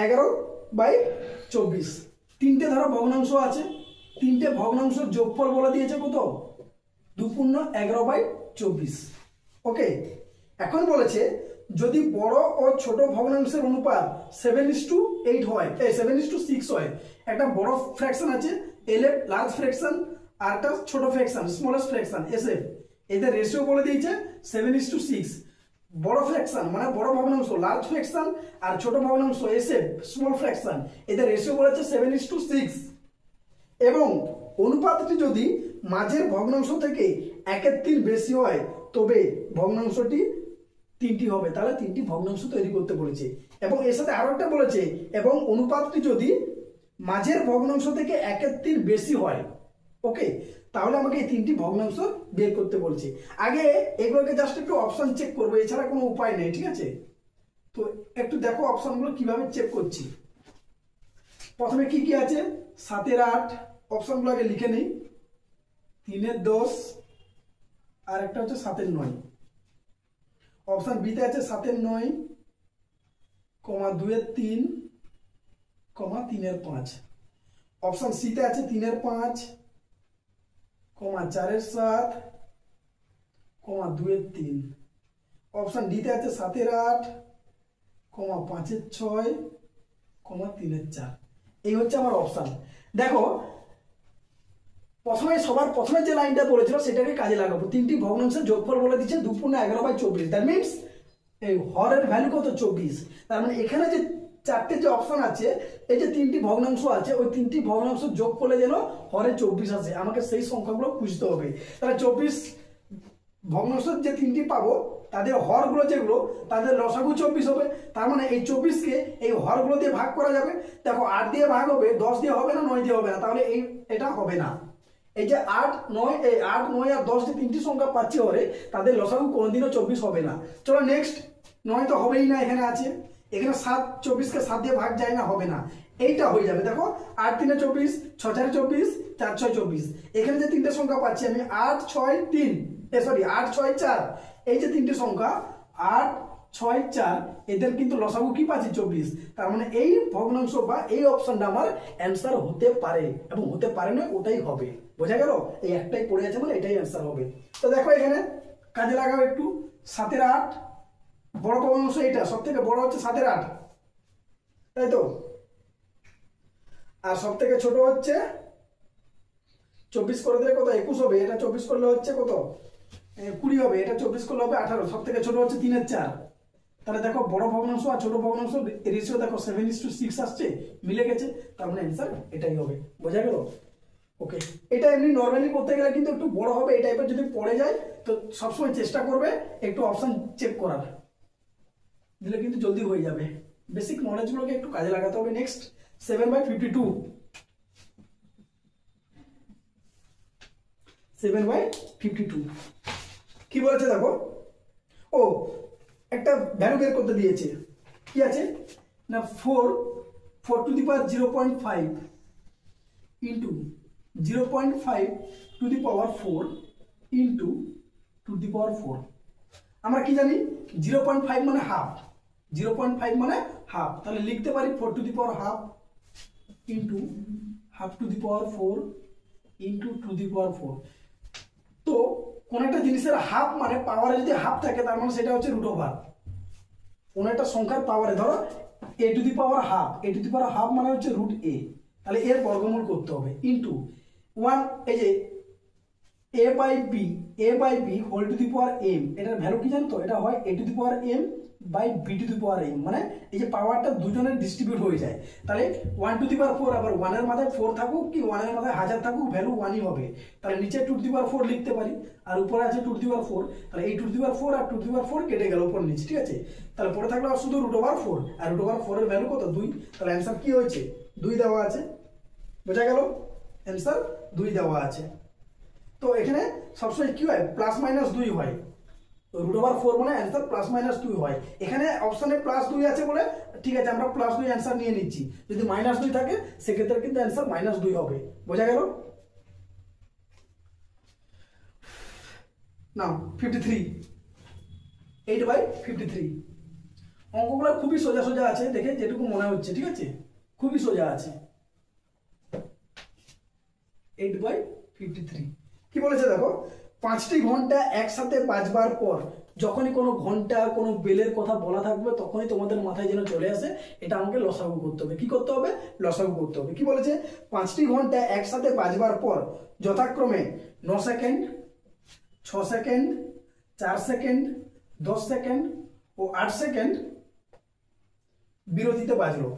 A: 11/24। তিনটে ধরো ভগ্নাংশ আছে, তিনটে ভগ্নাংশের যোগফল বলে দিয়েছে কত 2 পূর্ণ 11/24। ওকে, এখন বলেছে যদি বড় ও ছোট ভগ্নাংশের অনুপাত 7:8 হয়, 7:6 হয়, একটা বড় ফ্র্যাকশন আছে LF লার্জ ফ্র্যাকশন, আর একটা ছোট ফ্র্যাকশন স্মলেস্ট ফ্র্যাকশন SF, এদের রেশিও বলে দিয়েছে 7:6। বড় ফ্র্যাকশন মানে বড় ভগ্নাংশ লার্জ ফ্র্যাকশন, আর ছোট ভগ্নাংশ SF স্মল ফ্র্যাকশন, এদের রেশিও বলেছে 7:6। এবং অনুপাতটি যদি মাঝের ভগ্নাংশ থেকে 1/3 বেশি হয় তবে ভগ্নাংশটি 3টি হবে। তাহলে 3টি ভগ্নাংশ তৈরি করতে বলেছে। এবং এর সাথে আরো একটা বলেছে এবং অনুপাতটি যদি মাঝের ভগ্নাংশ থেকে 1/3 বেশি হয়, ওকে, তাহলে আমাকে এই 3টি ভগ্নাংশ বের করতে বলছে। আগে এগুলোকে জাস্ট একটু অপশন চেক করবো, এছাড়া কোনো উপায় নেই, ঠিক আছে? তো একটু দেখো অপশনগুলো কিভাবে চেক করছি। প্রথমে কি কি আছে, 7 8, অপশনগুলো আগে লিখে নেই, 3 10, আর একটা হচ্ছে 7 9। অপশন বিতে আছে 7 9, 2 3, 3 5। অপশন সিতে আছে 3 5, 4 7, 2 3। অপশন ডিতে আছে 7 8, 5 6, 3 4। এই হচ্ছে আমার অপশন। দেখো সবার প্রথমে যে লাইনটা বলেছিল সেটাকে কাজে লাগাবো। তিনটি ভগ্নাংশের যোগফল বলে দিচ্ছে 2 পূর্ণ 11/24। দ্যাট মিনস এই হরের ভ্যালু কত 24। তার মানে এখানে যে চারটে যে অপশন আছে, এই যে 3টি ভগ্নাংশ আছে, ওই 3টি ভগ্নাংশ যোগ করলে যেন হরে 24 আসে, আমাকে সেই সংখ্যাগুলো খুঁজতে হবে। তাহলে 24 ভগ্নাংশের যে 3টি পাবো তাদের হরগুলো যেগুলো তাদের লসাগু 24 হবে। তার মানে এই 24কে এই হরগুলো দিয়ে ভাগ করা যাবে। দেখো 8 দিয়ে ভাগ হবে, 10 দিয়ে হবে না, 9 দিয়ে হবে না, তাহলে এটা হবে না। এই যে 8 9, এই 8 9 আর 10 যে 3টি সংখ্যা পাচ্ছি হরে, তাদের লসাগু কোনোদিনও 24 হবে না। চলো নেক্সট, 9 তো হবেই না, এখানে আছে, এখানে 7, 24কে 7 দিয়ে ভাগ যায় না, হবে না, এইটা হয়ে যাবে। দেখো 8 3 24, 6 4 24, 4 6 24। এখানে যে 3টে সংখ্যা পাচ্ছি আমি 8 6 3, 8 6 4, এই যে 3টে সংখ্যা 8 6 4, এদের কিন্তু লসাগু কি পাচ্ছি 24। তার মানে এই ভগ্নাংশ বা এই অপশনটা আমার অ্যান্সার হতে পারে, এবং হতে পারে না, ওটাই হবে। বোঝা গেল? এই একটাই পড়ে আছে মানে এটাই অ্যান্সার হবে। তো দেখো এখানে কাজে লাগাও একটু, 7 8 বড় ভগ্নাংশ, এটা সব থেকে বড় হচ্ছে 7 8, তাই তো? আর সব থেকে ছোট হচ্ছে 24 করে দিলে কত 21 হবে, এটা 24 করলে হচ্ছে কত 20 হবে, এটা 24 করলে হবে 18। সব থেকে ছোট হচ্ছে 3 4। তাহলে দেখো বড় ভগ্নাংশ আর ছোট ভগ্নাংশ রেশিও দেখো 7:6 আসছে, মিলে গেছে। তার মানে অ্যান্সার এটাই হবে। বোঝা গেল? ওকে, এটা এমনি নরমালি করতে গেলে কিন্তু একটু বড় হবে, এই টাইপের যদি পড়ে যায় তো সবসময় চেষ্টা করবে একটু অপশন চেক করার, দিলে কিন্তু জলদি হয়ে যাবে। বেসিক নলেজগুলোকে একটু কাজে লাগাতে হবে। নেক্সট 7/52, 7/52 কি বলেছে দেখো, ও একটা ভ্যালু বের করতে দিয়েছে। কি আছে না, 4 to the power 0.5 into 0.5 to the power 4 into 2 to the power 4। আমরা কি জানি 0.5 মানে হাফ, 0.5 মানে হাফ, তাহলে লিখতে পারি 4 to the power half into half to the power 4 into 2 to the power 4। তো কোন একটা জিনিসের হাফ মানে পাওয়ারে যদি হাফ থাকে তার মানে সেটা হচ্ছে √। কোন একটা সংখ্যার পাওয়ারে, ধরো a to the power half, a to the power half মানে হচ্ছে রুট এ, তাহলে এর বর্গমূল করতে হবে ইন্টু 1, এই যে a by B whole to the power m, এটার ভ্যালু কি জানো তো, এটা হয় a to the power m by b to the power m, মানে এই যে পাওয়ারটা দুজনের ডিস্ট্রিবিউট হয়ে যায়, তাহলে 1 টু দি পাওয়ার 4, আবার 1 এর মাথায় 4 থাকুক কি 1 এর মাথায় 1000 থাকুক ভ্যালু 1ই হবে, তাহলে নিচে 2 টু দি পাওয়ার 4 লিখতে পারি, আর উপরে আছে 2 টু দি পাওয়ার 4, তাহলে এই 2 two the power 4 R 2 two the পাওয়ার 4 কেটে গেল উপর নিচে, ঠিক আছে, তাহলে পরে থাকলো শুধু √4, আর √4 এর ভ্যালু কত 2, তাহলে অ্যানসার কি হয়েছে 2 দেওয়া আছে, বোঝা গেল, অ্যানসার 2 দেওয়া আছে। তো এখানে সবসময় কি হয় প্লাস মাইনাস 2 হয়, √4 মানে অ্যান্সার প্লাস মাইনাস 2 হয়, এখানে অপশনে প্লাস 2 আছে বলে ঠিক আছে আমরা প্লাস 2 অ্যান্সার নিয়ে নিচ্ছি, যদি মাইনাস 2 থাকে সেক্ষেত্রে কিন্তু অ্যান্সার মাইনাস 2 হবে, বোঝা গেল। নাও 53, 8/53, অঙ্কগুলো খুবই সোজা সোজা আছে, দেখে যেটুকু মনে হচ্ছে, ঠিক আছে, খুবই সোজা আছে। 8/53 কি বলেছে দেখো, 5টি ঘন্টা একসাথে বাজবার পর যখনই কোনো ঘন্টা কোনো বেলের কথা বলা থাকবে তখনই তোমাদের মাথায় যেন চলে আসে এটা আমাকে লসাগু করতে হবে, কি করতে হবে, লসাগু করতে হবে। কি বলেছে, 5টি ঘন্টা একসাথে বাজবার পর যথাক্রমে 9 সেকেন্ড, 6 সেকেন্ড, 4 সেকেন্ড, 10 সেকেন্ড ও 8 সেকেন্ড বিরতিতে বাজলো।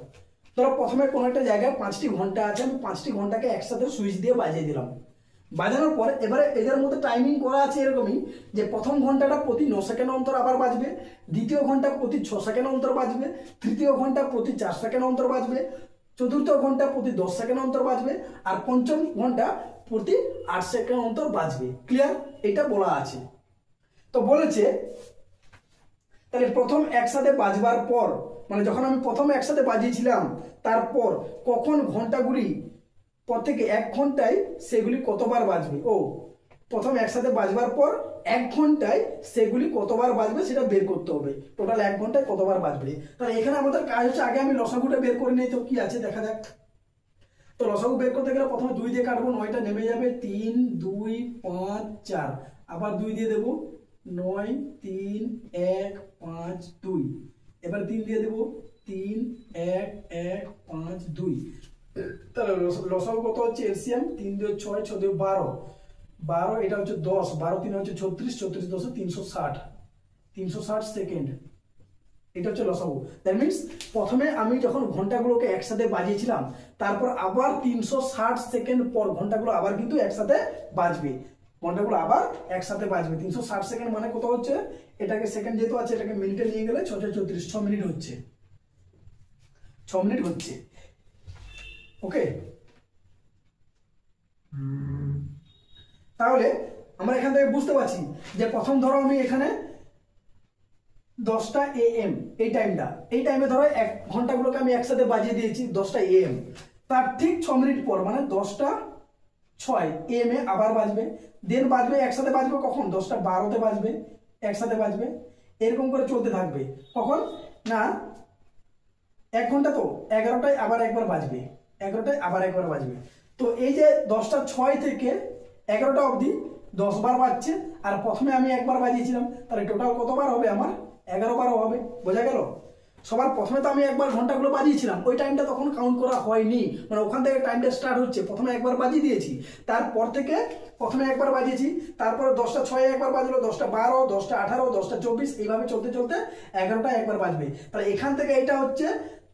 A: ধরো প্রথমে কোনো একটা জায়গায় 5টি ঘন্টা আছে, আমি 5টি ঘন্টাকে একসাথে সুইচ দিয়ে বাজিয়ে দিলাম, বাজানোর পর এবারে এদের মধ্যে টাইমিং করা আছে এরকমই যে প্রথম ঘন্টাটা প্রতি 9 সেকেন্ড অন্তর আবার বাজবে, দ্বিতীয় ঘন্টা প্রতি 6 সেকেন্ড অন্তর বাজবে, তৃতীয় ঘন্টা প্রতি 4 সেকেন্ড অন্তর বাজবে, চতুর্থ ঘন্টা প্রতি 10 সেকেন্ড অন্তর বাজবে, আর পঞ্চম ঘন্টা প্রতি 8 সেকেন্ড অন্তর বাজবে। ক্লিয়ার, এটা বলা আছে। তো বলেছে তাহলে প্রথম একসাথে বাজবার পর, মানে যখন আমি প্রথম একসাথে বাজিয়েছিলাম তারপর কখন ঘন্টাগুলি প্রত্যেকে 1 ঘন্টায় সেগুলি কতবার বাজবে, ও প্রথম একসাথে বাজবার পর 1 ঘন্টায় সেগুলি কতবার বাজবে সেটা বের করতে হবে, টোটাল 1 ঘন্টায় কতবার বাজবে। তাহলে এখানে আমাদের কাজ হচ্ছে আগে আমি লসাগুটা বের করে নিই, তো কি আছে দেখা যাক। তো লসাগু বের করতে গেলে প্রথমে 2 দিয়ে কাটবো, 9টা নেমে যাবে, 3 2 5 4, আবার 2 দিয়ে দেবো, 9 3 1 5 2, এবার 3 দিয়ে দেবো, 3 1 1 5 2, তাহলে লসাগু কত হচ্ছে এলসিএম 3 2 6 6 2 12, 12 এটা হচ্ছে 10, 12 3 হচ্ছে 36, 36 10 360, 360 সেকেন্ড, এটা হচ্ছে লসাগু। দ্যাট মিন্স প্রথমে আমি যখন ঘন্টাগুলোকে একসাথে বাজিয়েছিলাম তারপর আবার 360 সেকেন্ড পর ঘন্টাগুলো আবার কিন্তু একসাথে বাজবে, ঘন্টাগুলো আবার একসাথে বাজবে। 360 সেকেন্ড মানে কত হচ্ছে, এটাকে সেকেন্ড যেহেতু আছে এটাকে মিনিটে নিয়ে গেলে 6 34, 6 মিনিট হচ্ছে, 6 মিনিট হচ্ছে। ওকে, তাহলে আমরা এখান থেকে বুঝতে পারছি যে প্রথম ধরো আমি এখানে 10টা AM এই টাইমে ধরো 1 ঘন্টাগুলোকে আমি একসাথে বাজিয়ে দিয়েছি 10টা AM, তার ঠিক 6 মিনিট পর মানে 10টা 6 AM এ আবার বাজবে, দেন বাজবে একসাথে বাজবে কখন 10টা 12তে বাজবে, একসাথে বাজবে, এরকম করে চলতে থাকবে। কখন না 1 ঘন্টা তো 11টায় আবার একবার বাজবে, 11টায় আবার একবার বাজবে। তো এই যে 10টা 6 থেকে 11টা অবধি 10 বার বাজছে, আর প্রথমে আমি একবার বাজিয়েছিলাম, তাহলে টোটাল কতবার হবে আমার 11 বার হবে, বোঝা গেল। সবার প্রথমে তো আমি একবার ঘন্টাগুলো বাজিয়েছিলাম, ওই টাইমটা তখন কাউন্ট করা হয়নি, মানে ওখান থেকে টাইমটা স্টার্ট হচ্ছে, প্রথমে একবার বাজিয়ে দিয়েছি, তারপর থেকে প্রথমে একবার বাজিয়েছি, তারপরে 10টা 6 একবার বাজলো, 10টা 12, 10টা 18, 10টা 24, এইভাবে চলতে চলতে 11টা একবার বাজবে। তাহলে এখান থেকে এটা হচ্ছে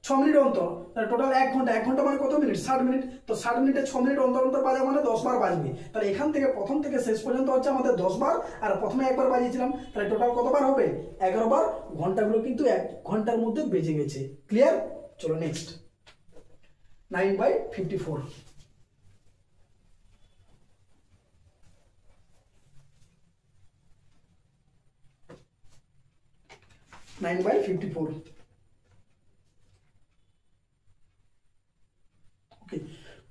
A: 6 মিনিট অন্তর, তাহলে টোটাল 1 ঘন্টা, 1 ঘন্টা মানে কত মিনিট 60 মিনিট, তো 60 মিনিটে 6 মিনিট অন্তর অন্তর বাজা মানে 10 বার বাজবে। তাহলে এখান থেকে প্রথম থেকে শেষ পর্যন্ত হচ্ছে আমাদের 10 বার, আর প্রথমে একবার বাজিয়েছিলাম, তাহলে টোটাল কতবার হবে 11 বার, ঘন্টাগুলো কিন্তু 1 ঘন্টার মধ্যে বেজে গেছে। ক্লিয়ার, চলো নেক্সট 9/54, 9/54।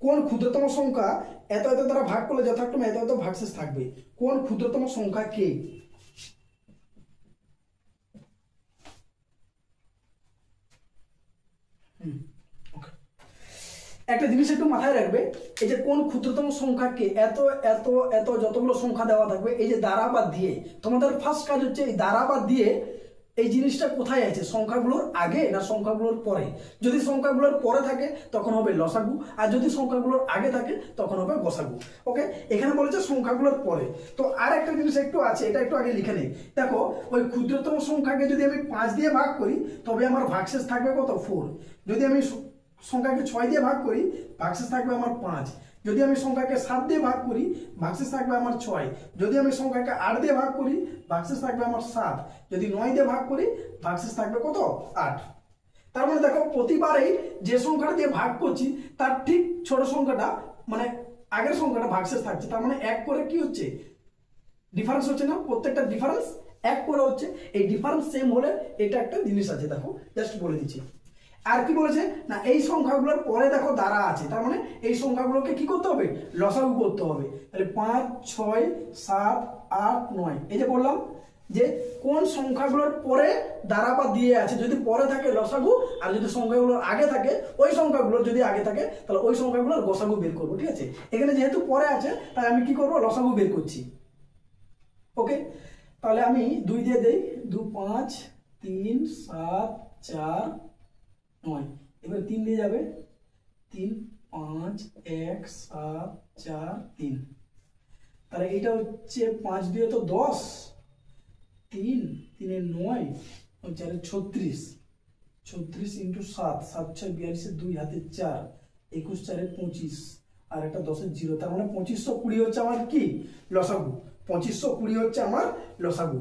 A: কোন ক্ষুদ্রতম সংখ্যা এত এত দ্বারা ভাগ করলে যথাক্রমে এত এত ভাগশেষ থাকবে, কোন ক্ষুদ্রতম সংখ্যা কে? একটা জিনিস একটু মাথায় রাখবে, এই যে কোন ক্ষুদ্রতম সংখ্যা কে, এত এত এত যতগুলো সংখ্যা দেওয়া থাকবে এই যে দ্বারা বা দিয়ে, তোমাদের ফার্স্ট কাজ হচ্ছে এই দ্বারা বা দিয়ে এই জিনিসটা কোথায় আছে, সংখ্যাগুলোর আগে না সংখ্যাগুলোর পরে? যদি সংখ্যাগুলোর পরে থাকে তখন হবে লসাগু, আর যদি সংখ্যাগুলোর আগে থাকে তখন হবে গসাগু। ওকে, এখানে বলেছে সংখ্যাগুলোর পরে। তো আর একটা জিনিস একটু আছে, এটা একটু আগে লিখে নেই। দেখো, ওই ক্ষুদ্রতম সংখ্যাকে যদি আমি 5 দিয়ে ভাগ করি তবে আমার ভাগশেষ থাকবে কত? 4। যদি আমি সংখ্যাকে 6 দিয়ে ভাগ করি ভাগশেষ থাকবে আমার 5। যদি আমি সংখ্যাকে 7 দিয়ে ভাগ করি ভাগশেষ থাকবে আমার 6। যদি আমি সংখ্যাকে 8 দিয়ে ভাগ করি ভাগশেষ থাকবে আমার 7। যদি 9 দিয়ে ভাগ করি ভাগশেষ থাকবে কত? 8। তার মানে দেখো, প্রতিবারেই যে সংখ্যাটা দিয়ে ভাগ করছি তার ঠিক ছোট সংখ্যাটা মানে আগের সংখ্যাটা ভাগশেষ থাকছে। তার মানে 1 করে কি হচ্ছে? ডিফারেন্স হচ্ছে না? প্রত্যেকটা ডিফারেন্স 1 করে হচ্ছে। এই ডিফারেন্স সেম হলে এটা একটা জিনিস আছে, দেখো জাস্ট বলে দিচ্ছি। আর কি বলেছে না, এই সংখ্যাগুলোর পরে দেখো দ্বারা আছে, তার মানে এই সংখ্যাগুলোকে কি করতে হবে? লসাগু করতে হবে। তাহলে 5, 6, 7, 8, 9, এই যে বললাম যে কোন সংখ্যাগুলোর পরে দ্বারা বা দিয়ে আছে, যদি পরে থাকে লসাগু, আর যদি সংখ্যাগুলোর আগে থাকে, ওই সংখ্যাগুলোর যদি আগে থাকে তাহলে ওই সংখ্যাগুলোর গসাগু বের করবো। ঠিক আছে, এখানে যেহেতু পরে আছে তাই আমি কি করবো? লসাগু বের করছি। ওকে, তাহলে আমি 2 দিয়ে দেই, 2, 5, 3, 7, 4, 9। এবার 3 দিয়ে যাবে, 3, 5, 1, 7, 4, 3। তাহলে এটা হচ্ছে 5 দিয়ে তো 10, 3, 3 9, 4 36, 36 ইন্টু 7, 7 6 42, 2 হাতে 4, 21 4 25, আর একটা 10 0। তার মানে 2520 হচ্ছে আমার কি? লসাগু। 2520 হচ্ছে আমার লসাগু।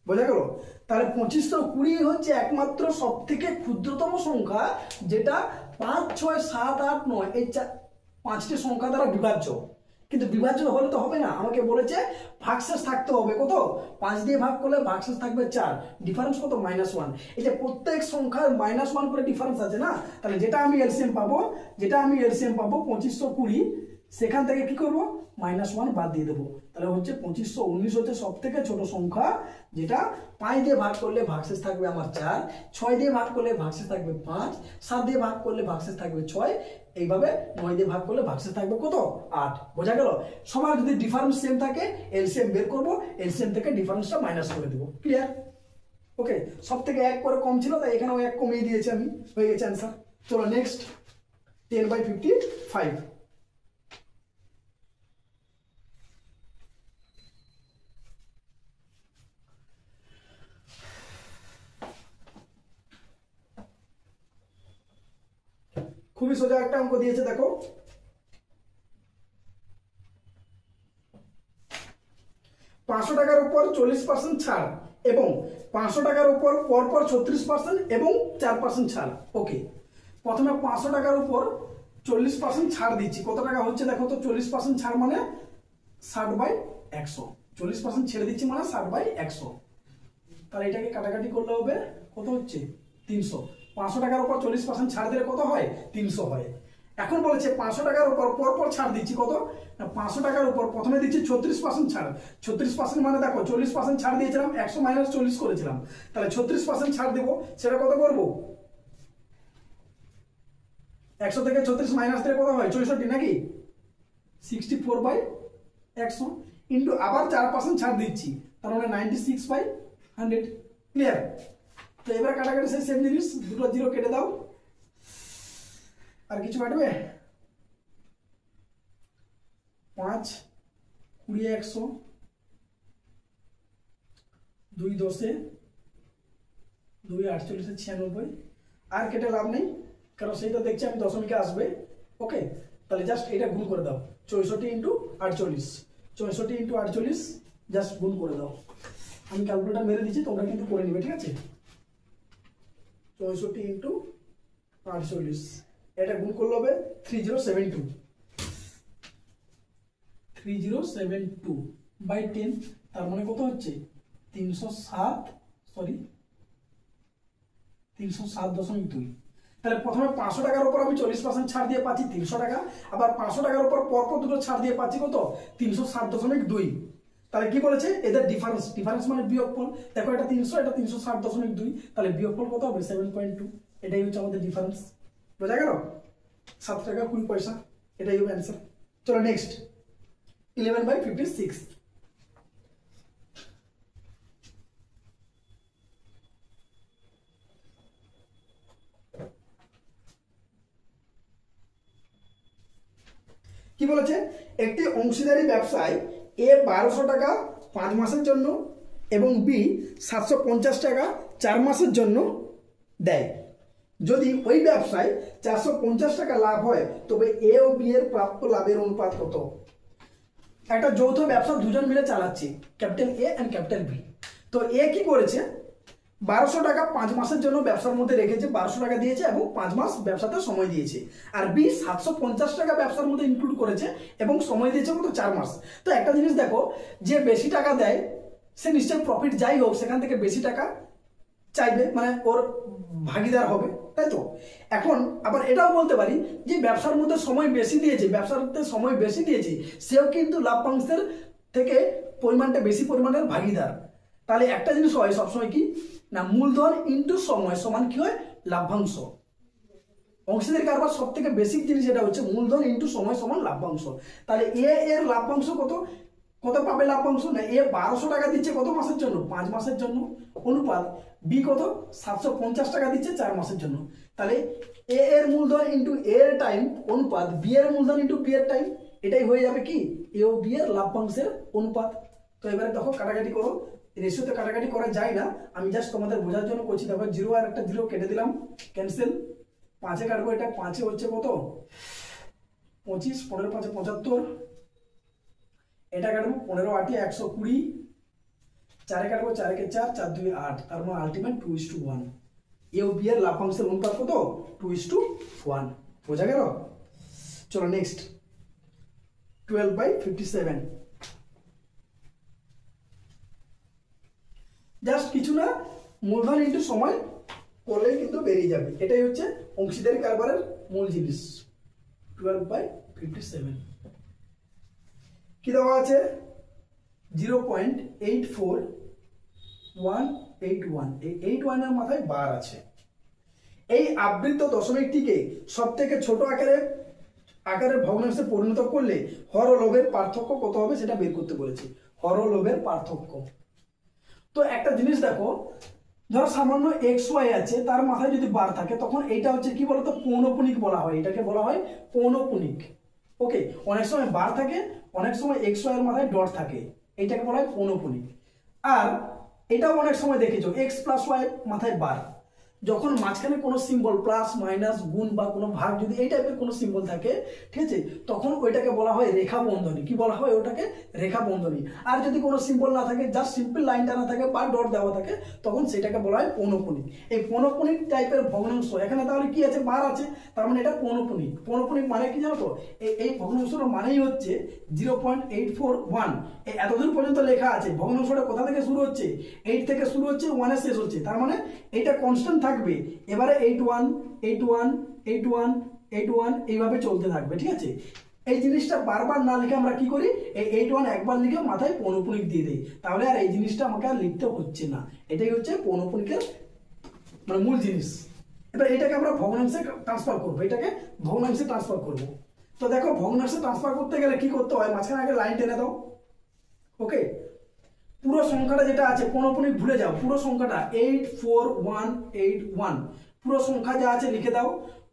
A: বোঝা গেল? তাহলে 2520 হচ্ছে একমাত্র সব থেকে ক্ষুদ্রতম সংখ্যা, যেটা 5, 6, 7, 8, 9 এই 5টি সংখ্যা দ্বারা বিভাজ্য। কিন্তু বিভাজ্য হলে তো হবে না, আমাকে বলেছে ভাগশেষ থাকতে হবে কত? 5 দিয়ে ভাগ করলে ভাগশেষ থাকবে 4, ডিফারেন্স কত? -1। এই যে প্রত্যেক সংখ্যার -1 করে ডিফারেন্স আছে না, তাহলে যেটা আমি এলসিএম পাবো 2520, সেখান থেকে কি করব? -1 বাদ দিয়ে দেবো। তাহলে হচ্ছে 2519 হচ্ছে সব থেকে ছোট সংখ্যা, যেটা 5 দিয়ে ভাগ করলে ভাগশেষ থাকবে আমার 4, 6 দিয়ে ভাগ করলে ভাগশেষ থাকবে 5, 7 দিয়ে ভাগ করলে ভাগশেষ থাকবে 6, এইভাবে 9 দিয়ে ভাগ করলে ভাগশেষ থাকবে কত? 8। বোঝা গেল? সবার যদি ডিফারেন্স সেম থাকে এলসিএম বের করব, এলসিএম থেকে ডিফারেন্সটা মাইনাস করে দেবো। ক্লিয়ার? ওকে, সব থেকে 1 করে কম ছিল তাই এখানেও 1 কমিয়ে দিয়েছি আমি, হয়ে গেছে অ্যান্সার। চলো নেক্সট, 10/55। খুবই সোজা একটা অঙ্ক দিয়েছে, দেখো 500 টাকার উপর 40% ছাড় এবং 500 টাকার উপর পরপর 36% এবং 4% ছাড়। ওকে, প্রথমে 500 টাকার উপর 40% ছাড় দিচ্ছি। কত টাকা হচ্ছে দেখো তো? 40% ছাড় মানে 60/100। 40% ছেড়ে দিচ্ছি মানে 60/100। তাহলে এটাকে কাটাকাটি করলে হবে কত হচ্ছে? 300। 500 টাকার উপর 40% ছাড় দিলে কত হয়? 300 হয়। এখন বলেছে 500 টাকার উপর পরপর ছাড় দিচ্ছি কত না, 500 টাকার উপর প্রথমে দিচ্ছি 36% ছাড়। 36% মানে দেখো 40% ছাড় দিয়েছিলাম, 100 - 40 করেছিলাম, তাহলে 36% ছাড় দেবো। সেটা কত করবো? 100 থেকে 36 মাইনাস দিলে কত হয়? 64 নাকি? 64/100 ইন্টু আবার 4% ছাড় দিচ্ছি, তার মানে 96/100। ক্লিয়ার? তো এবার কাটাকাটি সেই সেম জিনিস, দুটো জিরো কেটে দাও। আর কিছু কাটবে? 5, 20, 100, 2 10, 2 48, 96। আর কেটে লাভ নেই, কারণ সেইটা দেখছি আমি দশমিকে আসবে। ওকে, তাহলে জাস্ট এটা গুণ করে দাও, 64 ইন্টু 48, 64 ইন্টু 48 জাস্ট গুণ করে দাও। আমি ক্যালকুলেটার মেরে দিচ্ছি, তোমরা কিন্তু করে নিবে, ঠিক আছে? 64 ইন্টু 48, এটা গুণ করলে হবে 3072। 3072/10, তার মানে কত হচ্ছে? 307.2। তাহলে প্রথমে 500 টাকার উপর আমি 40% ছাড় দিয়ে পাচ্ছি 300 টাকা, আবার 500 টাকার উপর পরপর দুটো ছাড় দিয়ে পাচ্ছি কত? 307.2। তাহলে কি বলেছে? এদের ডিফারেন্স, ডিফারেন্স মানে বিয়োগফল। দেখো এটা 300, এটা 307.2, তাহলে বিয়োগফল কত হবে? 7.2। এটাই হচ্ছে আমাদের ডিফারেন্স। বোঝা গেল? 7 টাকা 20 পয়সা, এটাই হবে অ্যান্সার। চলো নেক্সট, 11/56। বলেছে, একটি অংশীদারি ব্যবসায় এ 1200 টাকা 5 মাসের জন্য এবং বি 750 টাকা 4 মাসের জন্য দেয়। যদি ওই ব্যবসায় 450 টাকা লাভ হয় তবে এ ও বি এর প্রাপ্ত লাভের অনুপাত কত? একটা যৌথ ব্যবসা দুজন মিলে চালাচ্ছে, capital A and capital B. তো এ কি করেছে, 1200 টাকা 5 মাসের জন্য ব্যবসার মধ্যে রেখেছে, 1200 টাকা দিয়েছে এবং 5 মাস ব্যবসাতে সময় দিয়েছে। আর বি 750 টাকা ব্যবসার মধ্যে ইনক্লুড করেছে এবং সময় দিয়েছে কত, 4 মাস। তো একটা জিনিস দেখো, যে বেশি টাকা দেয় সে নিশ্চয়ই প্রফিট যাই হোক সেখান থেকে বেশি টাকা চাইবে, মানে ওর ভাগিদার হবে, তাই তো? এখন আবার এটাও বলতে পারি যে ব্যবসার মধ্যে সময় বেশি দিয়েছে, ব্যবসাতে সময় বেশি দিয়েছে, সেও কিন্তু লাভ্যাংশের থেকে পরিমাণটা বেশি পরিমাণের ভাগিদার। তাহলে একটা জিনিস হয় সবসময় কি না, মূলধন ইন্টু সময় সমান কি হয়, লাভ্যাংশ। অংশীদারি কারবার সব থেকে বেসিক জিনিস এটা হচ্ছে মূলধন ইন্টু সময় সমান লাভ্যাংশ। তাহলে এ এর লাভ্যাংশ কত, কত পাবে লাভ্যাংশ না, এ 1200 টাকা দিচ্ছে কত মাসের জন্য, 5 মাসের জন্য, অনুপাত বি কত 750 টাকা দিচ্ছে 4 মাসের জন্য। তাহলে এ এর মূলধন ইন্টু এর টাইম অনুপাত বি এর মূলধন ইন্টু বি এর টাইম, এটাই হয়ে যাবে কি এ ও বি এর লাভ্যাংশের অনুপাত। তো এবারে দেখো কাটাকাটি করো, রেশিওতে কাটাকাটি করা যায় না, আমি জাস্ট তোমাদের বোঝার জন্য করছি। দেখো 0 আর একটা 0 কেটে দিলাম, ক্যান্সেল। 5-এ কাটবো, এটা 5-এ হচ্ছে কত 25, 15 5 75, এটা কাটবো 15 8 120, 4-এ কাটবো, 4 একে 4, 4 2 8, তার মানে আলটিমেট 2:1। এ ও বি এর লাভ্যাংশের অনুপাত কত, 2:1। বোঝা গেল? চলো নেক্সট, 12/57। জাস্ট কিছু না, মূলধন ইন্টু সময় করলেই কিন্তু বেরিয়ে যাবে। এটাই হচ্ছে অংশীদারি কারবারের মূল জিনিস। 12/57 কি দেওয়া আছে, 0.84181, এই 81 এর মাথায় বার আছে। এই আবৃত দশমিকটিকে সব থেকে ছোট আকারের ভগ্নাংশে পরিণত করলে হর ও লবের পার্থক্য কত হবে সেটা বের করতে বলেছি, হর ও লবের পার্থক্য। তো একটা জিনিস দেখো, ধরো সামান্য এক্স ওয়াই আছে, তার মাথায় যদি বার থাকে তখন এটা হচ্ছে কি বলতো, পৌনঃপুনিক বলা হয়, এটাকে বলা হয় পৌনঃপুনিক। ওকে, অনেক সময় বার থাকে, অনেক সময় এক্স ওয়াই এর মাথায় ডট থাকে, এটাকে বলা হয় পৌনঃপুনিক। আর এটাও অনেক সময় দেখেছো এক্স প্লাস ওয়াই মাথায় বার, যখন মাঝখানে কোনো সিম্বল প্লাস মাইনাস গুণ বা কোনো ভাগ যদি এই টাইপের কোনো সিম্বল থাকে, ঠিক আছে, তখন ওইটাকে বলা হয় রেখা বন্ধনী। কি বলা হয় ওটাকে, রেখা বন্ধনী। আর যদি কোনো সিম্বল না থাকে, জাস্ট সিম্পল লাইনটা না থাকে বা ডট দেওয়া থাকে, তখন সেটাকে বলা হয় পৌনঃপুনিক। এই পৌনঃপুনিক টাইপের ভগ্নাংশ, এখানে তাহলে কি আছে, বার আছে, তার মানে এটা পৌনঃপুনিক। পৌনঃপুনিক মানে কি জানো তো, এই ভগ্নাংশটা মানেই হচ্ছে 0.841। এতদূর পর্যন্ত লেখা আছে, ভগ্নাংশটা কোথা থেকে শুরু হচ্ছে, 8 থেকে শুরু হচ্ছে, 1 এ শেষ হচ্ছে, তার মানে এটা কনস্ট্যান্ট থাকবে। এবারে 81 81 81 81 এইভাবে চলতে থাকবে, ঠিক আছে। এই জিনিসটা বারবার না লিখে আমরা কি করি, এই 81 একবার লিখে মাথায় পৌনঃপুনিক দিয়ে দেই, তাহলে আর এই জিনিসটা আমাকে আর লিখতে হচ্ছে না। এটাই হচ্ছে পৌনঃপুনিকের মানে মূল জিনিস। এবার এটাকে আমরা ভগ্নাংশে ট্রান্সফার করবো, এটাকে ভগ্নাংশে ট্রান্সফার করব। তো দেখো ভগ্নাংশে ট্রান্সফার করতে গেলে কি করতে হয়, মাঝখানে আগে লাইন টেনে দাও। ওকে, পুরো সংখ্যাটা যেটা আছে পৌনঃপুনিক ভুলে যাও, পুরো সংখ্যাটা 84181, পুরো সংখ্যা যা আছে লিখে দাও।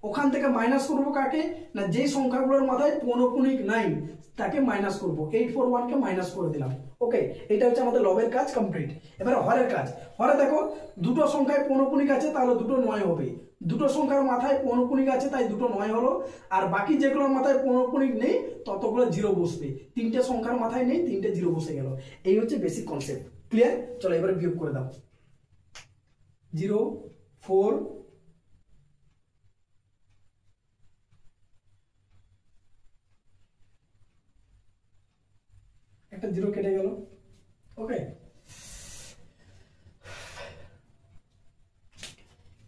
A: ওখান থেকে মাইনাস করবো কাকে না, যেই সংখ্যাগুলোর মাথায় পৌনঃপুনিক নাই তাকে মাইনাস করবো, 841 কে মাইনাস করে দিলাম। ওকে, এটা হচ্ছে আমাদের লবের কাজ কমপ্লিট। এবারে হরের কাজ। হরে দেখো দুটো সংখ্যায় পৌনঃপুনিক আছে, তাহলে দুটো 9 হবে। দুটো সংখ্যার মাথায় পৌনঃপুনিক আছে, তাই দুটো 9 হলো। আর বাকি যেগুলোর মাথায় পৌনঃপুনিক নেই ততগুলো 0 বসবে। তিনটে সংখ্যার মাথায় নেই, তিনটে 0 বসে গেল। এই হচ্ছে বেসিক কনসেপ্ট। ক্লিয়ার? চলো এবারে বিয়োগ করে দাও। 0 4 একটা 0 কেটে গেল। ওকে,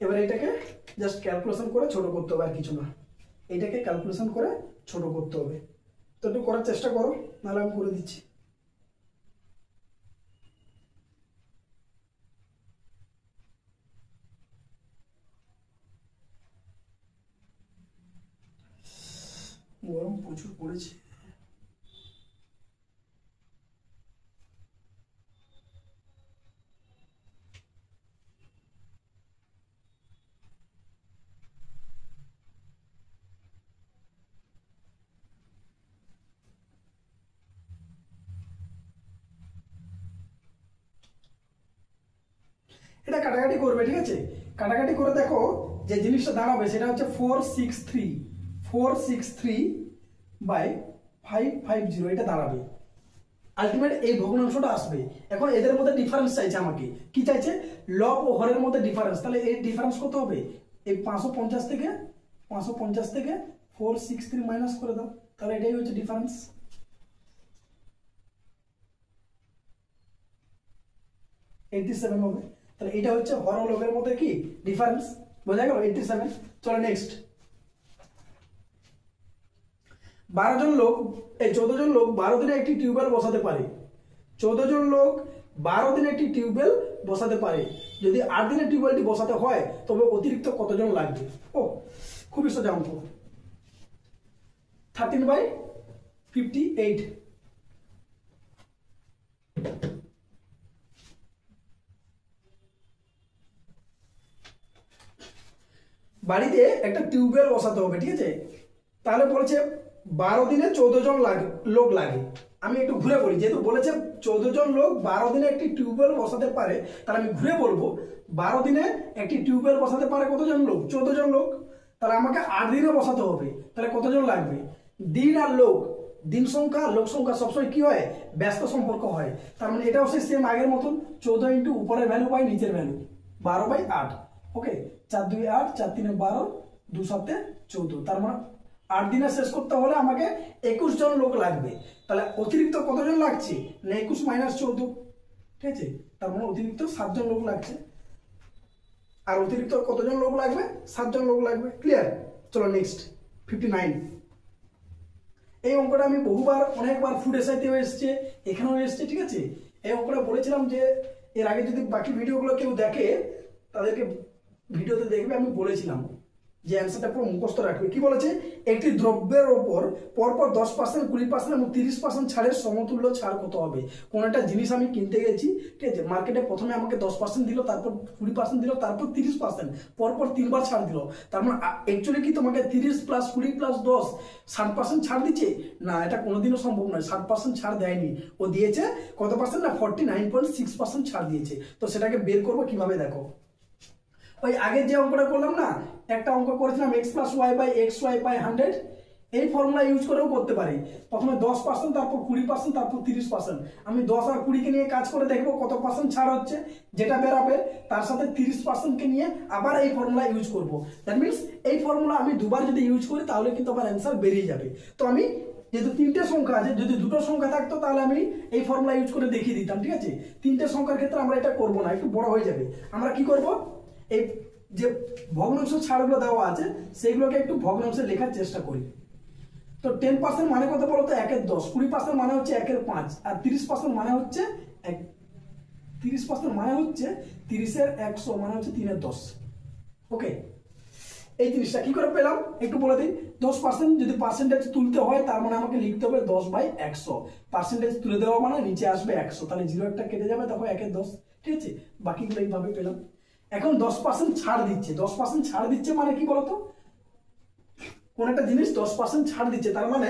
A: এবার এটাকে জাস্ট ক্যালকুলেশন করে ছোট করতে হবে, আর কিছু না। এটাকে ক্যালকুলেশন করে ছোট করতে হবে। তো একটু করার চেষ্টা করো, নাহলে আমি করে দিচ্ছি। গরম প্রচুর পড়েছে। কাটাকাটি করবে, ঠিক আছে? কাটাকাটি করে দেখো যে জিনিসটা দাঁড়াবে সেটা হচ্ছে 463 বাই 550, এটা দাঁড়াবে। আলটিমেট এই ভগ্নাংশটা আসবে। এখন এদের মধ্যে ডিফারেন্স চাইছে আমাকে, কি চাইছে? লব ও হরের মধ্যে ডিফারেন্স। তাহলে এই ডিফারেন্স কত হবে? এই 550 থেকে 463 মাইনাস করে দাও, তাহলে এটাই হচ্ছে ডিফারেন্স। হবে। তাহলে এটা হচ্ছে হর ও লবের মধ্যে কি ডিফারেন্স, বোঝা গেল? 87। চলো নেক্সট। 14 জন লোক 12 দিনে একটি টিউবওয়েল বসাতে পারে। 14 জন লোক 12 দিনে একটি টিউবওয়েল বসাতে পারে। যদি 8 দিনে টিউবওয়েলটি বসাতে হয় তবে অতিরিক্ত কতজন লাগবে? ও খুবই সোজা অঙ্ক। 13/58। বাড়িতে একটা টিউবওয়েল বসাতে হবে, ঠিক আছে? তাহলে বলেছে 12 দিনে 14 জন লোক লাগে। আমি একটু ঘুরে বলি, যেহেতু বলেছে 14 জন লোক 12 দিনে একটি টিউবওয়েল বসাতে পারে, তাহলে আমি ঘুরে বলবো 12 দিনে একটি টিউবওয়েল বসাতে পারে কতজন লোক? 14 জন লোক। তাহলে আমাকে 8 দিনে বসাতে হবে, তাহলে কতজন লাগবে? দিন আর লোক, দিন সংখ্যা লোক সংখ্যা সবসময় কি হয়? ব্যস্ত সম্পর্ক হয়। তার মানে এটাও সেই সেম আগের মতন, 14 ইন্টু উপরের ভ্যালু বাই নিচের ভ্যালু, 12/8। ওকে, 4 2 8, 4 3 12, 2 7 14। তার মানে 8 দিনে শেষ করতে হলে আমাকে 21 জন লোক লাগবে। তাহলে অতিরিক্ত কতজন লাগছে? না 21 মাইনাস 14, ঠিক আছে? তার মানে অতিরিক্ত 7 জন লোক লাগছে। আর অতিরিক্ত কতজন লোক লাগবে? 7 জন লোক লাগবে। ক্লিয়ার? চলো নেক্সট। 59। এই অঙ্কটা আমি বহুবার অনেকবার ফুড এসআইতেও এসছে, এখানেও এসছে, ঠিক আছে? এই অঙ্কটা বলেছিলাম যে এর আগে যদি বাকি ভিডিওগুলো কেউ দেখে তাদেরকে ভিডিওতে দেখবে, আমি বলেছিলাম যে অ্যান্সারটা পুরো মুখস্থ রাখবে। কি বলেছে? একটি দ্রব্যের ওপর পরপর 10%, 20% এবং 30% ছাড়ের সমতুল্য ছাড় কত হবে? কোন একটা জিনিস আমি কিনতে গেছি, ঠিক আছে? মার্কেটে প্রথমে আমাকে 10% দিল, তারপর 20% দিল, তারপর 30%, পরপর 3 বার ছাড় দিল। তার মানে অ্যাকচুয়ালি কি তোমাকে 30 প্লাস 20 প্লাস 10 60% ছাড় দিচ্ছে? না, এটা কোনোদিনও সম্ভব নয়। 60% ছাড় দেয়নি, ও দিয়েছে কত পার্সেন্ট? না 49.6% ছাড় দিয়েছে। তো সেটাকে বের করবো কিভাবে? দেখো, ওই আগের যে অঙ্কটা করলাম না, একটা অঙ্ক করেছিলাম x + y / xy/100, এই ফর্মুলা ইউজ করেও করতে পারি। প্রথমে 10%, তারপর 20%, তারপর 30%। আমি 10 আর 20 কে নিয়ে কাজ করে দেখবো কত পার্সেন্ট ছাড় হচ্ছে, যেটা বেরাবে তার সাথে 30% কে নিয়ে আবার এই ফর্মুলা ইউজ করব। দ্যাট মিনস এই ফর্মুলা আমি দুবার যদি ইউজ করি তাহলে কিন্তু আমার অ্যান্সার বেরিয়ে যাবে। তো আমি যেহেতু 3টে সংখ্যা আছে, যদি 2টো সংখ্যা থাকতো তাহলে আমি এই ফর্মুলা ইউজ করে দেখিয়ে দিতাম, ঠিক আছে? 3টে সংখ্যার ক্ষেত্রে আমরা এটা করবো না, একটু বড় হয়ে যাবে। আমরা কি করব? এই যে ভগ্নাংশ ছাড়গুলো দেওয়া আছে সেগুলোকে একটু ভগ্নাংশে লেখার চেষ্টা করি। তো 10% মানে কত বলতো? 1/10, 20% মানে হচ্ছে 1/5, আর 30% মানে হচ্ছে 30% মানে হচ্ছে 30/100, মানে হচ্ছে 3/10। ওকে, এই জিনিসটা কি করে পেলাম একটু বলে দিই। 10% যদি পার্সেন্টেজ তুলতে হয় তার মানে আমাকে লিখতে হবে 10/100। পার্সেন্টেজ তুলে দেওয়া মানে নিচে আসবে 100, তাহলে 0 একটা কেটে যাবে, তখন 1/10, ঠিক আছে? বাকিগুলো এইভাবে পেলাম। এখন 10% ছাড় দিচ্ছে। 10% ছাড় দিচ্ছে মানে কি বলতো? কোন একটা জিনিস 10% ছাড় দিচ্ছে, তার মানে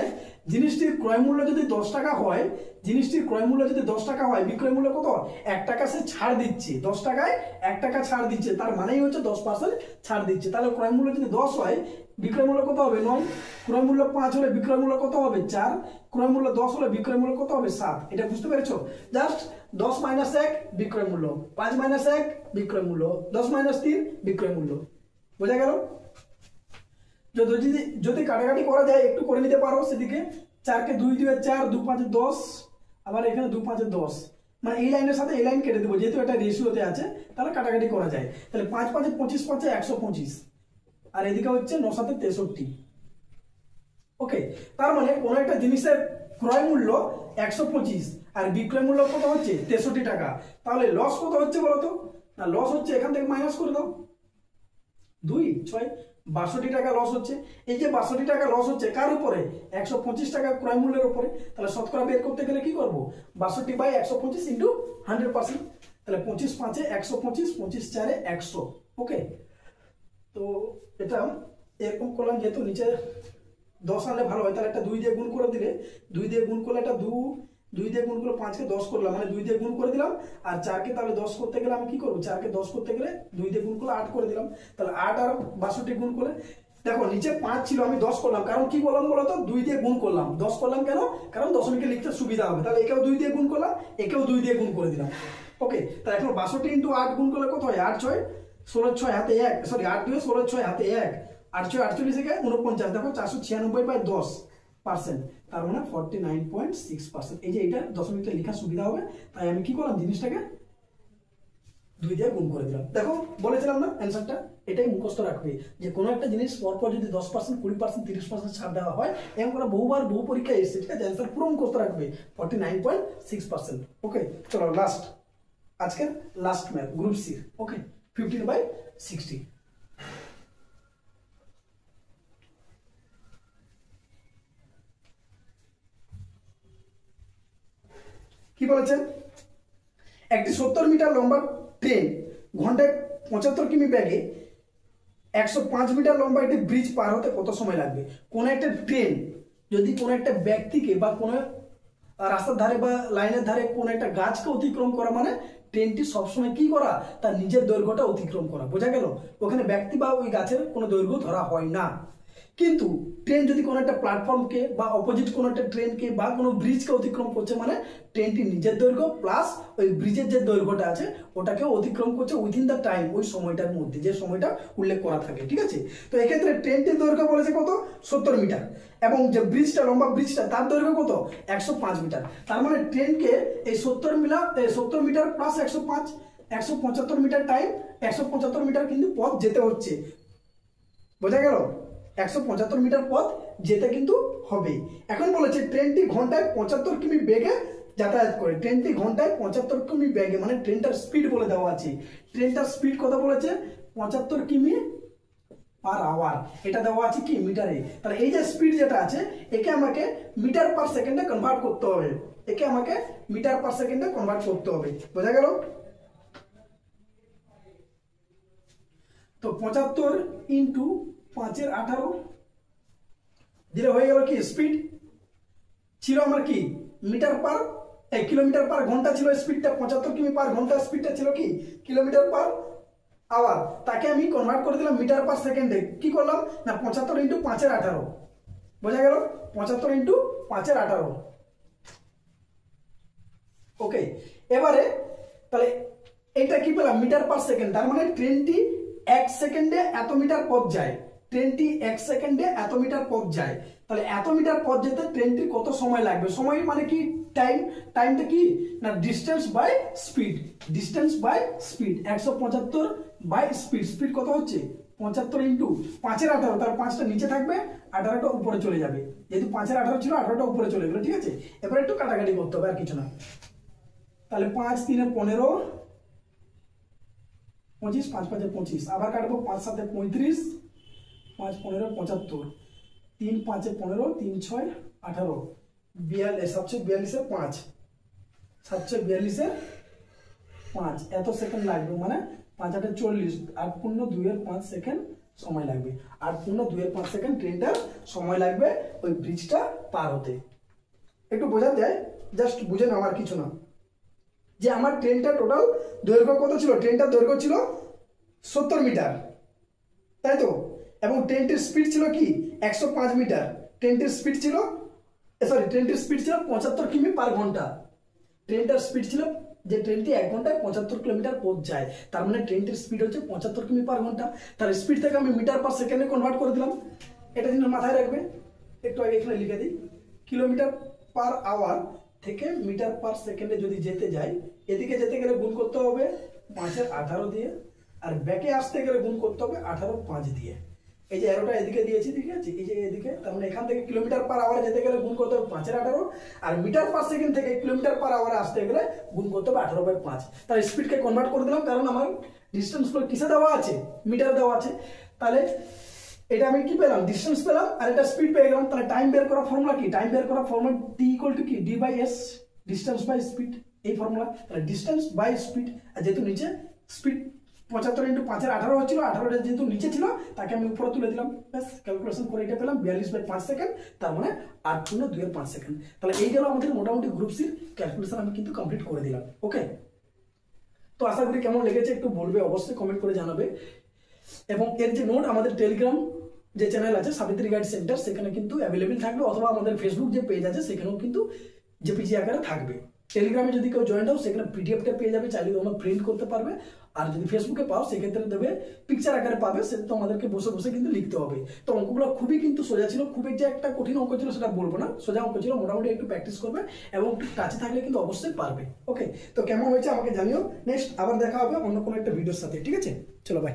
A: জিনিসটির ক্রয় মূল্য যদি 10 টাকা হয়, জিনিসটির ক্রয় মূল্য যদি 10 টাকা হয়, বিক্রয় মূল্য কত? 1 টাকা সে ছাড় দিচ্ছে। 10 টাকায় 1 টাকা ছাড় দিচ্ছে, তার মানেই হচ্ছে 10% ছাড় দিচ্ছে। তাহলে ক্রয় মূল্য যদি 10 হয়, বিক্রয় মূল্য কত হবে? 9। ক্রয় মূল্য 5 হলে বিক্রয় মূল্য কত হবে? 4। ক্রয় মূল্য 10 হলে বিক্রয় মূল্য কত হবে? 7। এটা বুঝতে পেরেছো? জাস্ট 10 - 1 বিক্রয় মূল্য, 5 - 1 বিক্রয় মূল্য, 10 - 3 বিক্রয় মূল্য। বোঝা গেল? যদি কাটাকাটি করা যায় একটু করে নিতে পারো সেদিকে। 4 কে 2 দিয়ে 4, 2 5 10, আবার এখানে 2 5 10, মানে এই লাইনের সাথে এই লাইন কেটে দেবো, যেহেতু এটা রেশিওতে আছে তাহলে কাটাকাটি করা যায়। তাহলে 5 5 25, 5 125, আর এদিকে হচ্ছে 9 7 63। ওকে, তার মানে কোন একটা জিনিসের ক্রয় মূল্য 125 আর বিক্রয় মূল্য কত হচ্ছে? 63 টাকা। তাহলে লস কত হচ্ছে বলতো? না, লস হচ্ছে এখান থেকে মাইনাস করে দাও, 2 6 62 টাকা লস হচ্ছে। এই যে 62 টাকা লস হচ্ছে কার উপরে? 125 টাকা ক্রয় মূল্যের উপরে। তাহলে শতকরা বের করতে গেলে কি করব? 62/125 ইন্টু 100%। তাহলে 25 5 125, 25 4 100। ওকে, তো এটা এরকম করলাম। যেহেতু নিচে 10 আনলে ভালো হয়, তাহলে একটা 2 দিয়ে গুণ করে দিলে, 2 দিয়ে গুণ করলে এটা 2 2 দিয়ে গুণ করে 5 কে 10 করলাম, মানে 2 দিয়ে গুণ করে দিলাম, আর 4 কে তাহলে 10 করতে গেলে আমি কি করব, 4 কে 10 করতে গেলে 2 দিয়ে গুণ করে 8 করে দিলাম, তাহলে 8 আর 62 গুণ করে, দেখো নিচে 5 ছিল আমি 10 করলাম, কারণ কি বললাম বলতো 2 দিয়ে গুণ করলাম, 10 করলাম কেন, কারণ দশমিকে লিখতে সুবিধা হবে, তাহলে একেও 2 দিয়ে গুণ করলাম, একেও 2 দিয়ে গুণ করে দিলাম। ওকে, তাহলে এখন 62 ইনটু 8 গুণ করলে কত হয়, 8 6 16 6 হাতে 1, সরি 8 2 16 6 হাতে 1, 8 6 48 একে 49, দেখো 496/10%, তার মানে 49.6%। এই যে এটা দশমিকে লেখা সুবিধা হবে, তাই আমি কি করলাম, জিনিসটাকে 2 দিয়ে গুণ করে দিলাম। দেখো বলেছিলাম না অ্যান্সারটা, এটাই মুখস্থ রাখবে যে কোনো একটা জিনিস পরপর যদি 10%, 20%, 30% ছাড় দেওয়া হয়, এরকম করে বহুবার বহু পরীক্ষায় এসেছে, ঠিক আছে, অ্যান্সার পুরো মুখস্থ রাখবে 49.6%। ওকে, চলো লাস্ট, আজকের লাস্ট ম্যাথ গ্রুপ সি। ওকে, 15/60। কি বলেছেন, একটি 70 মিটার লম্বা ট্রেন ঘন্টায় 75 কিমি বেগে 105 মিটার লম্বা একটি ব্রিজ পার হতে কত সময় লাগবে। কোন একটা ট্রেন যদি কোনো একটা ব্যক্তিকে বা কোনো রাস্তার ধারে বা লাইনের ধারে কোন একটা গাছকে অতিক্রম করা, মানে ট্রেনটি সবসময় কি করা, তার নিজের দৈর্ঘ্যটা অতিক্রম করা, বোঝা গেল, ওখানে ব্যক্তি বা ওই গাছের কোনো দৈর্ঘ্য ধরা হয় না। কিন্তু ট্রেন যদি কোনো একটা প্ল্যাটফর্মকে বা অপোজিট কোনো একটা ট্রেনকে বা কোনো ব্রিজকে অতিক্রম করছে, মানে ট্রেনটি নিজের দৈর্ঘ্য প্লাস ওই ব্রিজের যে দৈর্ঘ্যটা আছে ওটাকে অতিক্রম করছে উইথিন দ্য টাইম, ওই সময়টার মধ্যে যে সময়টা উল্লেখ করা থাকে, ঠিক আছে। তো এক্ষেত্রে ট্রেনটির দৈর্ঘ্য বলেছে কত, 70 মিটার, এবং যে ব্রিজটা লম্বা ব্রিজটা তার দৈর্ঘ্য কত, 105 মিটার। তার মানে ট্রেনকে এই 70 meter plus 105, 175 meter time, 175 meter কিন্তু পথ যেতে হচ্ছে, বোঝা গেল, 175 মিটার পথ যেতে কিন্তু হবে। এখন বলেছে ট্রেনটি ঘন্টায় 75 কিমি বেগে যাতায়াত করে, ট্রেনটি ঘন্টায় 75 কিমি বেগে, মানে ট্রেনটার স্পিড বলে দেওয়া আছে, ট্রেনটার স্পিড কত বলেছে, 75 কিমি পার আওয়ার, এটা দেওয়া আছে কি মিটারে। তাহলে এই যে স্পিড যেটা আছে একে আমাকে মিটার পার সেকেন্ডে কনভার্ট করতে হবে, একে আমাকে মিটার পার সেকেন্ডে কনভার্ট করতে হবে, বোঝা গেল। তো 75 ইন্টু 5 এর 18 দিলে হয়ে গেল কি, স্পিড ছিল আমার কি মিটার পার কিলোমিটার পার ঘন্টা ছিল স্পিডটা, 75 কিমি পার ঘন্টা স্পিডটা ছিল কি কিলোমিটার পার আওয়ার, তাকে আমি কনভার্ট করে দিলাম মিটার পার সেকেন্ডে। কি করলাম না, 75 ইন্টু 5 এর 18, বোঝা গেল, 75 ইন্টু 5 এর 18। ওকে, এবারে তাহলে এটা কি পেলাম, মিটার পার সেকেন্ড, তার মানে ট্রেনটি 1 সেকেন্ডে এত মিটার পথ যায়, ট্রেনটি 1 সেকেন্ডে এত মিটার পথ যায়, তাহলে এত মিটার পথ যেতে ট্রেনটির কত সময় লাগবে, সময় মানে কি টাইম, টাইমটা কি না distance by speed, distance by speed, 175 by speed, speed কত হচ্ছে 75 ইন্টু 5 এর 18, তার 5টা নিচে থাকবে, 18টা উপরে চলে যাবে, যেহেতু 5 এর 18 ছিল 18টা উপরে চলে গেল, ঠিক আছে। এবার একটু কাটাকাটি করতে হবে আর কিছু না, তাহলে 5 3 15 25, 5 5 25, আবার কাটবো 5 7 35, 5 15 75, 3 5 15, 3 6 18, 742 এর 5, 742 এর 5, এত সেকেন্ড লাগবে, মানে 5 8 40, 8 পূর্ণ 2 এর 5 সেকেন্ড সময় লাগবে, 8 পূর্ণ 2 এর 5 সেকেন্ড ট্রেনটার সময় লাগবে ওই ব্রিজটা পার হতে। একটু বোঝা যায়, জাস্ট বুঝে নাও আর কিছু না, যে আমার ট্রেনটা টোটাল দৈর্ঘ্য কত ছিল, ট্রেনটার দৈর্ঘ্য ছিল 70 মিটার, তাই তো, এবং ট্রেনটির স্পিড ছিল কি 105 মিটার, ট্রেনটির স্পিড ছিল 75 কিমি পার ঘন্টা, ট্রেনটার স্পিড ছিল যে ট্রেনটি 1 ঘন্টায় 75 কিলোমিটার পথ যায়, তার মানে ট্রেনটির স্পিড হচ্ছে 75 কিমি পার ঘন্টা, তার স্পিড থেকে আমি মিটার পার সেকেন্ডে কনভার্ট করে দিলাম, এটা জিনিস মাথায় রাখবে। একটু আগে এখানে লিখে দিই, কিলোমিটার পার আওয়ার থেকে মিটার পার সেকেন্ডে যদি যেতে যাই, এদিকে যেতে গেলে গুণ করতে হবে 5 এর 18 দিয়ে, আর ব্যাকে আসতে গেলে গুণ করতে হবে 18 5 দিয়ে। এই যে অ্যারোটা এদিকে দিয়েছি, ঠিক আছে, এই যে এদিকে, তার মানে এখান থেকে কিলোমিটার পার আওয়ারে যেতে গেলে গুণ করতে হবে 5 এর 18, আর মিটার পার সেকেন্ড থেকে কিলোমিটার পার আওয়ারে আসতে গেলে গুণ করতে হবে 18/5। তার স্পিডকে কনভার্ট করে দিলাম, কারণ আমার ডিস্টেন্সগুলো কিসে দেওয়া আছে, মিটার দেওয়া আছে, তাহলে এটা আমি কি পেলাম, ডিস্টেন্স পেলাম, আর এটা স্পিড পেয়ে গেলাম। তাহলে টাইম বের করার ফর্মুলা কি, টাইম বের করার ফর্মুলা টি ইকুয়াল টু কি d/s, ডিস্টেন্স বাই স্পিড, এই ফর্মুলা। তাহলে ডিস্টেন্স বাই স্পিড, আর যেহেতু নিচে স্পিড 75 ইন্টু 5 18 হচ্ছিল, 18টা যেহেতু নিচে ছিল তাকে আমি উপরে তুলে দিলাম, ব্যাস ক্যালকুলেশন করে এটা পেলাম 42/5 সেকেন্ড, তার মানে 8×2 সেকেন্ড। তাহলে এই গেল আমাদের মোটামুটি গ্রুপ সির ক্যালকুলেশন আমি কিন্তু কমপ্লিট করে দিলাম। ওকে, তো আশা করি কেমন লেগেছে একটু বলবে, অবশ্যই কমেন্ট করে জানাবে। এবং এর যে নোট আমাদের টেলিগ্রাম যে চ্যানেল আছে সাবিত্রী গাইড সেন্টার, সেখানে কিন্তু অ্যাভেলেবেল থাকবে, অথবা আমাদের ফেসবুক যে পেজ আছে সেখানেও কিন্তু জেপিজি আকারে থাকবে। টেলিগ্রামে যদি কেউ জয়েন হও সেখানে পিডিএফটা পেয়ে যাবে, চাইলে তোমরা প্রিন্ট করতে পারবে। আর যদি ফেসবুকে পাও সেক্ষেত্রে দেবে পিকচার আকারে পাবে, সেটা তোমাদেরকে বসে বসে কিন্তু লিখতে হবে। তো অঙ্কগুলো খুবই কিন্তু সোজা ছিল, খুবই যে একটা কঠিন অঙ্ক ছিল সেটা বলবো না, সোজা অঙ্ক ছিল, মোটামুটি একটু প্র্যাকটিস করবে এবং একটু কাছে থাকলে কিন্তু অবশ্যই পারবে। ওকে, তো কেমন হয়েছে আমাকে জানিও। নেক্সট আবার দেখা হবে অন্য কোনো একটা ভিডিওর সাথে, ঠিক আছে? চলো বাই।